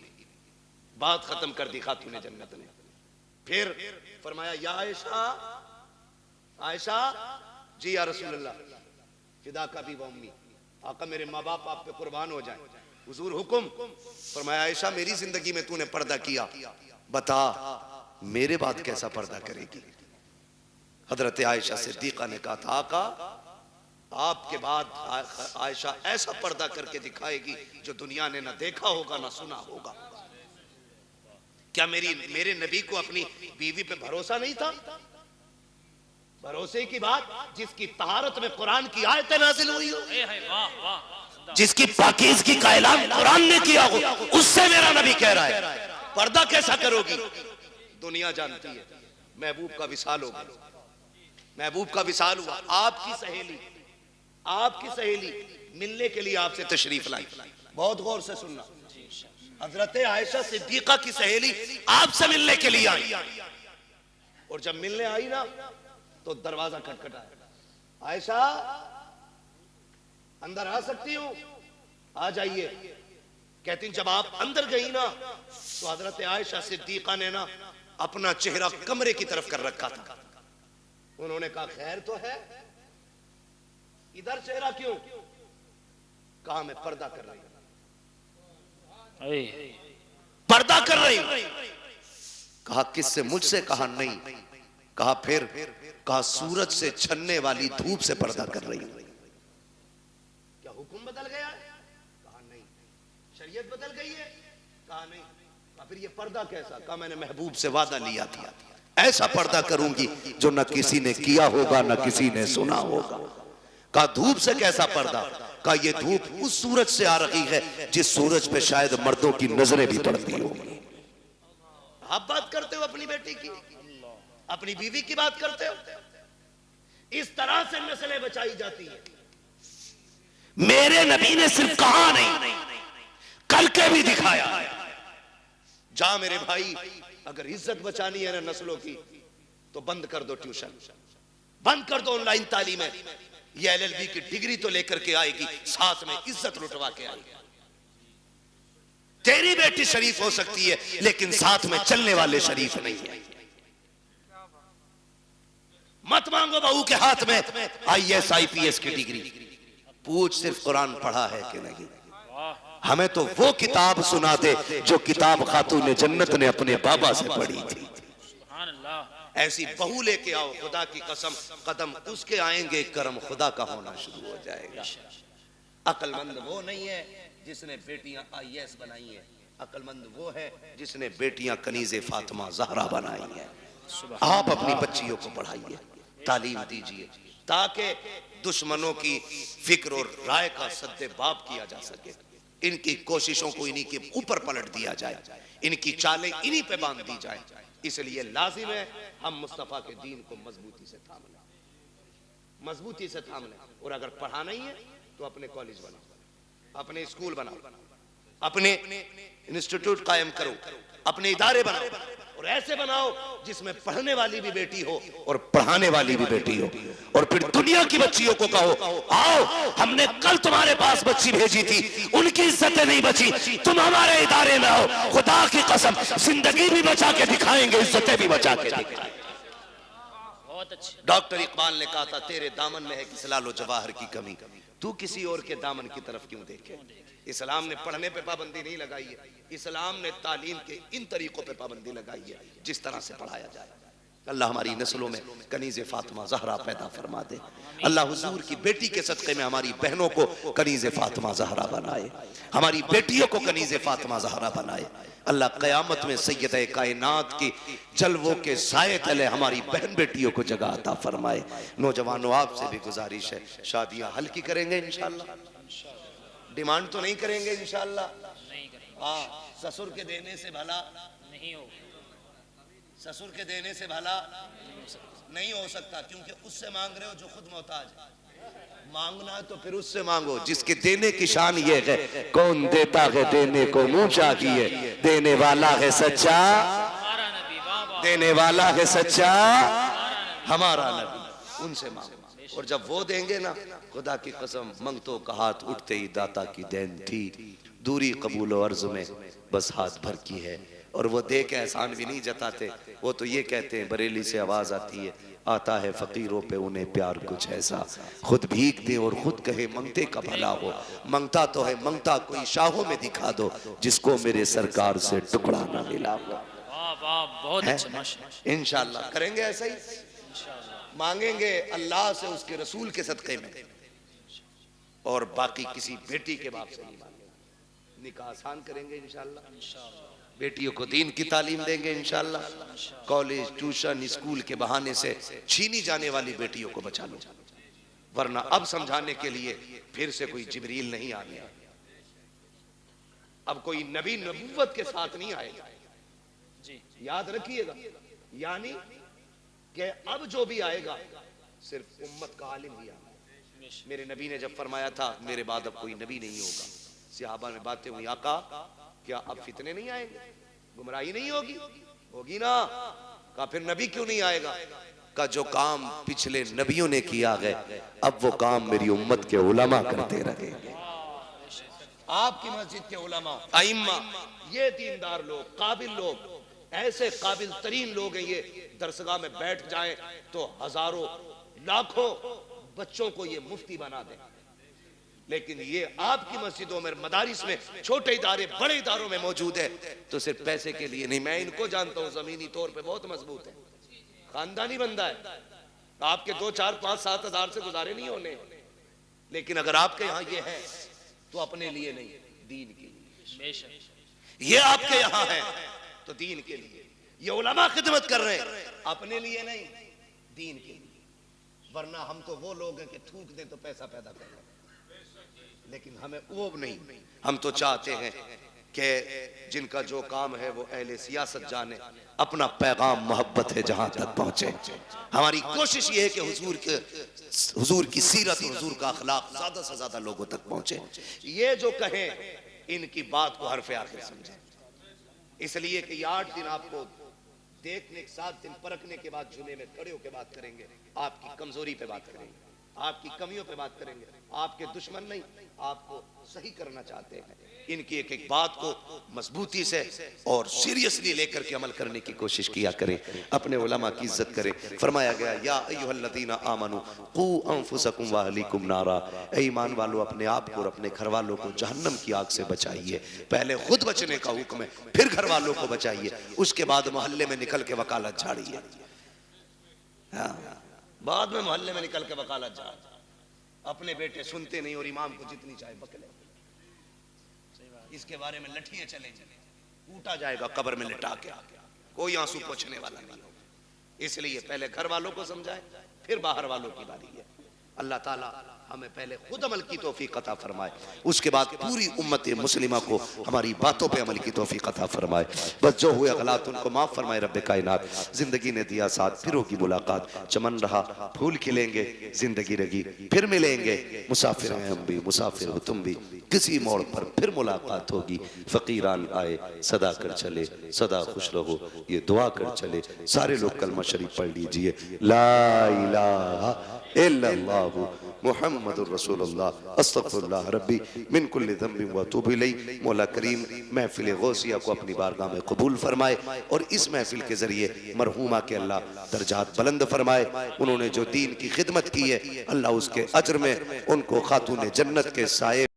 बात खत्म कर दी खातून जन्नत ने। फिर फरमाया या आयशा, आयशा जी या रसूल अल्लाह, फिदा का भी व उम्मी, आका मेरे माँ बाप आप पे कुर्बान हो जाए। हुजूर हुक्म फरमाया, आयशा मेरी जिंदगी में तूने पर्दा किया, बता मेरे बाद कैसा पर्दा करेगी। हजरत आयशा सिद्दीका ने कहा था, आका आपके बाद आयशा ऐसा पर्दा करके दिखाएगी जो दुनिया ने ना देखा होगा ना सुना होगा। क्या मेरे नबी को अपनी बीवी पे भरोसा नहीं था? भरोसे की बात, जिसकी तहारत में कुरान की आयतें नाजिल हुई हो, जिसकी पाकीज़गी का ऐलान कुरान ने किया हो, उससे मेरा नबी कह रहा है पर्दा कैसा करोगी। दुनिया जानती है महबूब का विसाल हो गया, महबूब का विसाल हुआ। आपकी सहेली मिलने के लिए आपसे तशरीफ लाई। बहुत गौर से सुनना, हजरत आयशा सिद्दीका की सहेली आपसे मिलने के लिए आई, और जब मिलने आई ना तो दरवाजा खटखटाया, आयशा अंदर आ सकती हूं? आ जाइए। कहती जब आप अंदर गई ना तो हजरत आयशा सिद्दीका ने ना अपना चेहरा कमरे की तरफ कर रखा था। उन्होंने कहा खैर तो है, इधर चेहरा क्यों? कहा मैं पर्दा कर रही हूं, पर्दा कर रही हूं। कहा किससे? मुझसे। कहा नहीं। कहा फिर? कहा सूरज से छनने वाली धूप से पर्दा कर रही हूं। क्या हुक्म बदल गया? कहा नहीं। शरीयत बदल गई है? कहा नहीं। कहा फिर ये पर्दा कैसा? कहा मैंने महबूब से वादा लिया था, ऐसा पर्दा करूंगी जो न किसी ने किया होगा न किसी ने सुना होगा। कहा धूप से कैसा पर्दा? कहा ये धूप उस सूरज से आ रही है जिस सूरज पे शायद मर्दों की नजरें भी पड़ती होंगी। आप बात करते हो अपनी बेटी की, अपनी बीवी की बात करते हो। इस तरह से नस्लें बचाई जाती है। मेरे नबी ने सिर्फ कहा नहीं, करके भी दिखाया। जा मेरे भाई, अगर इज्जत बचानी है ना नस्लों की तो बंद कर दो ट्यूशन, बंद कर दो ऑनलाइन तालीमें। ये LLB की डिग्री तो लेकर के आएगी, साथ में इज्जत लुटवा के आएगी। तेरी बेटी शरीफ हो सकती है लेकिन साथ में चलने वाले शरीफ नहीं है। मत मांगो बहू के हाथ में IAS IPS की डिग्री, पूछ सिर्फ कुरान पढ़ा है कि नहीं। हमें तो वो किताब सुना दे जो किताब खातून जन्नत ने अपने बाबा से पढ़ी थी। ऐसी बहू लेके आओ, खुदा की कसम कदम उसके आएंगे, करम खुदा का होना शुरू हो जाएगा। अक्लमंद वो नहीं है जिसने बेटियां IAS बनाई है, अक्लमंद वो है जिसने बेटियां कनीज़े फातिमा ज़हरा बनाई है। आप अपनी बच्चियों को पढ़ाइए, तालीम दीजिए, ताकि दुश्मनों की फिक्र और राय का सद्देबाब किया जा सके। इनकी कोशिशों को इन्हीं के ऊपर पलट दिया जाए, इनकी चालें इन्हीं पे बांध दी जाए। इसलिए लाजिम है हम मुस्तफा के दीन को मजबूती से थाम लें, मजबूती से थाम लें। और अगर पढ़ाना ही है तो अपने कॉलेज बनाओ, अपने स्कूल बनाओ, अपने इंस्टीट्यूट कायम करो, अपने इदारे बनाओ, और ऐसे बनाओ जिसमें पढ़ने वाली भी बेटी हो और पढ़ाने वाली भी बेटी हो। और फिर दुनिया की बच्चियों को कहो आओ, हमने कल तुम्हारे पास बच्ची भेजी थी, उनकी इज्जतें नहीं बची, तुम हमारे इदारे में आओ, खुदा की कसम जिंदगी भी बचा के दिखाएंगे, इज्जतें भी बचा के दिखाएंगे। डॉक्टर इकबाल ने कहा था तेरे दामन में है कि लालो जवाहर की कमी, तू किसी और के दामन की तरफ क्यों देखे। इस्लाम ने पढ़ने पे पाबंदी नहीं लगाई है, इस्लाम ने तालीम के इन तरीकों पे पाबंदी लगाई है जिस तरह से पढ़ाया जाए। अल्लाह हमारी नस्लों में कनीज़े फातिमा ज़हरा पैदा फरमा दे। अल्लाह हुजूर की बेटी के सदक़े में हमारी बहनों को कनीज़े फातिमा ज़हरा बनाए, हमारी बेटियों को कनीज़े फातिमा ज़हरा बनाए। अल्लाह क़यामत में सैयद कायनात की जलवों के साए तले हमारी बहन बेटियों को जगह अता फरमाए। नौजवानों आपसे भी गुजारिश है, शादियां हल्की करेंगे इंशाअल्लाह, डिमांड तो नहीं करेंगे इंशाअल्लाह। हाँ, ससुर के देने से भला नहीं हो, ससुर के देने से भला नहीं हो सकता, क्योंकि उससे मांग रहे हो जो खुद मोहताज है। मांगना है तो फिर उससे मांगो जिसके देने की शान ये है, कौन देता है देने को मुंह चाहिए, देने वाला है सच्चा, देने वाला है सच्चा हमारा नबी, उनसे मांगो। और जब वो देंगे ना, खुदा की कसम मंगतों का हाथ उठते ही दाता की देन थी, दूरी कबूल और अर्ज में बस हाथ भर की है। और वो दे के एहसान भी नहीं जताते, वो तो ये कहते हैं बरेली से आवाज आती है आता है फकीरों पे उन्हें प्यार कुछ ऐसा, खुद भीख दे और खुद कहे मंगते का भला हो, मंगता तो है मंगता कोई शाहों में दिखा दो, जिसको मेरे सरकार से टुकड़ा ना मिला हो। वाह वाह, बहुत अच्छा, माशाअल्लाह। इंशाअल्लाह करेंगे ऐसा ही, मांगेंगे अल्लाह से उसके रसूल के सदक़े में, और बाकी किसी बेटी के बाप से नहीं मांगेंगे। निकाह आसान करेंगे इंशाअल्लाह, बेटियों को दीन की तालीम देंगे इंशाअल्लाह, कॉलेज ट्यूशन स्कूल के बहाने से छीनी जाने वाली बेटियों को बचा लो, वरना अब समझाने के लिए फिर से कोई जिब्रील नहीं आ गया, अब कोई नबी नबूवत के साथ नहीं आएगा। याद रखिएगा, यानी कि अब जो भी आएगा सिर्फ उम्मत का आलिम ही आएगा। मेरे नबी ने जब फरमाया था मेरे बाद अब कोई नबी नहीं होगा, सहाबा में बातें हुई, आका क्या अब फितने नहीं आएंगे, गुमराही नहीं होगी? होगी ना। कहा फिर नबी क्यों नहीं आएगा? का जो काम पिछले नबियों ने किया है अब वो काम मेरी उम्मत के उलमा करते रहेंगे। आपकी मस्जिद के उलमा आइम्मा, ये दीनदार लोग, काबिल लोग, ऐसे काबिल तरीन लोग हैं, ये दरसगाह में बैठ जाएं तो हजारों लाखों बच्चों को ये मुफ्ती बना दें। लेकिन ये आपकी मस्जिदों में, मदारिस में, छोटे इदारे बड़े इदारों में मौजूद है तो सिर्फ पैसे के लिए नहीं। मैं इनको जानता हूं, जमीनी तौर पे बहुत मजबूत है, खानदानी बंदा है, आपके 2, 4, 5, 7 हजार से गुजारे नहीं होने। लेकिन अगर आपके यहाँ ये है तो अपने लिए नहीं, दीन के लिए। ये आपके यहाँ है तो दीन के लिए, ये उलमा खिदमत कर रहे हैं, अपने लिए नहीं, दीन के लिए। वरना हम तो वो लोग हैं कि थूक दें तो पैसा पैदा कर लें, लेकिन हमें वो नहीं। हम तो चाहते हैं कि जिनका जो काम है वो अहले सियासत जाने, अपना पैगाम मोहब्बत है जहां तक पहुंचे। हमारी कोशिश ये है कि हुजूर की सीरत और हुजूर का अखलाक ज्यादा से ज्यादा लोगों तक पहुंचे। ये जो कहें इनकी बात को हरफ आखिर समझें, इसलिए कि 8 दिन आपको देखने, 7 दिन परखने के बाद जुमे में खड़े होकर बात करेंगे, आपकी कमजोरी पे बात करेंगे, आपकी कमियों पे बात करेंगे। आपके दुश्मन नहीं, आपको सही करना चाहते हैं। इनकी एक एक बात को मजबूती से और सीरियसली लेकर के अमल करने की कोशिश किया करें, अपने उलमा की इज्जत करें। फरमाया गया या अय्युहल्लज़ीना आमनू कू अनफुसकुम व अहलीकुम नारा, ऐ ईमान वालों अपने आप को और अपने घर वालों को जहन्नम की आग से बचाइए। पहले खुद बचने का हुक्म है, फिर घर वालों को बचाइए, उसके बाद मोहल्ले में निकल के वकालत झाड़िए। बाद में मोहल्ले में निकल के वकालत झाड़, अपने बेटे सुनते नहीं और इमाम को जितनी चाहे बकले, इसके बारे में लठियां चलेंगे, कूटा जाएगा कब्र में लिटा के, कोई आंसू पोंछने वाला नहीं होगा। इसलिए पहले घर वालों को समझाए, फिर बाहर वालों की बारी है। अल्लाह ताला हमें पहले खुद अमल की तौफीक अता फरमाए, उसके बाद पूरी उम्मत मुस्लिमा को हमारी बातों पे अमल की तौफीक अता फरमाए। बस जो हुए गलत उनको माफ फरमाए रब्बे कायनात। जिंदगी ने दिया साथ, फिर होगी मुलाकात, चमन रहा फूल खिलेंगे, जिंदगी रही फिर मिलेंगे, मुसाफिर हैं हम भी, मुसाफिर हो तुम भी, किसी मोड़ पर फिर मुलाकात होगी। फकीरान आए सदा कर चले, सदा खुश रहो ये दुआ कर चले। सारे लोग कलमा शरीफ पढ़ लीजिए, ला इलाहा इल्लल्लाहु मुहम्मदुर रसूलुल्लाह अस्तगफिरुल्लाह रब्बी मिन कुल्लि ज़ंबिन व अतूबु इलैहि। मौला करीम महफिल गौसिया को अपनी बारगाह में कबूल फरमाए और इस महफिल के जरिए मरहूमा के अल्लाह दर्जात बुलंद फरमाए। उन्होंने जो दीन की खिदमत की है अल्लाह उसके अज्र में उनको खातून जन्नत के साए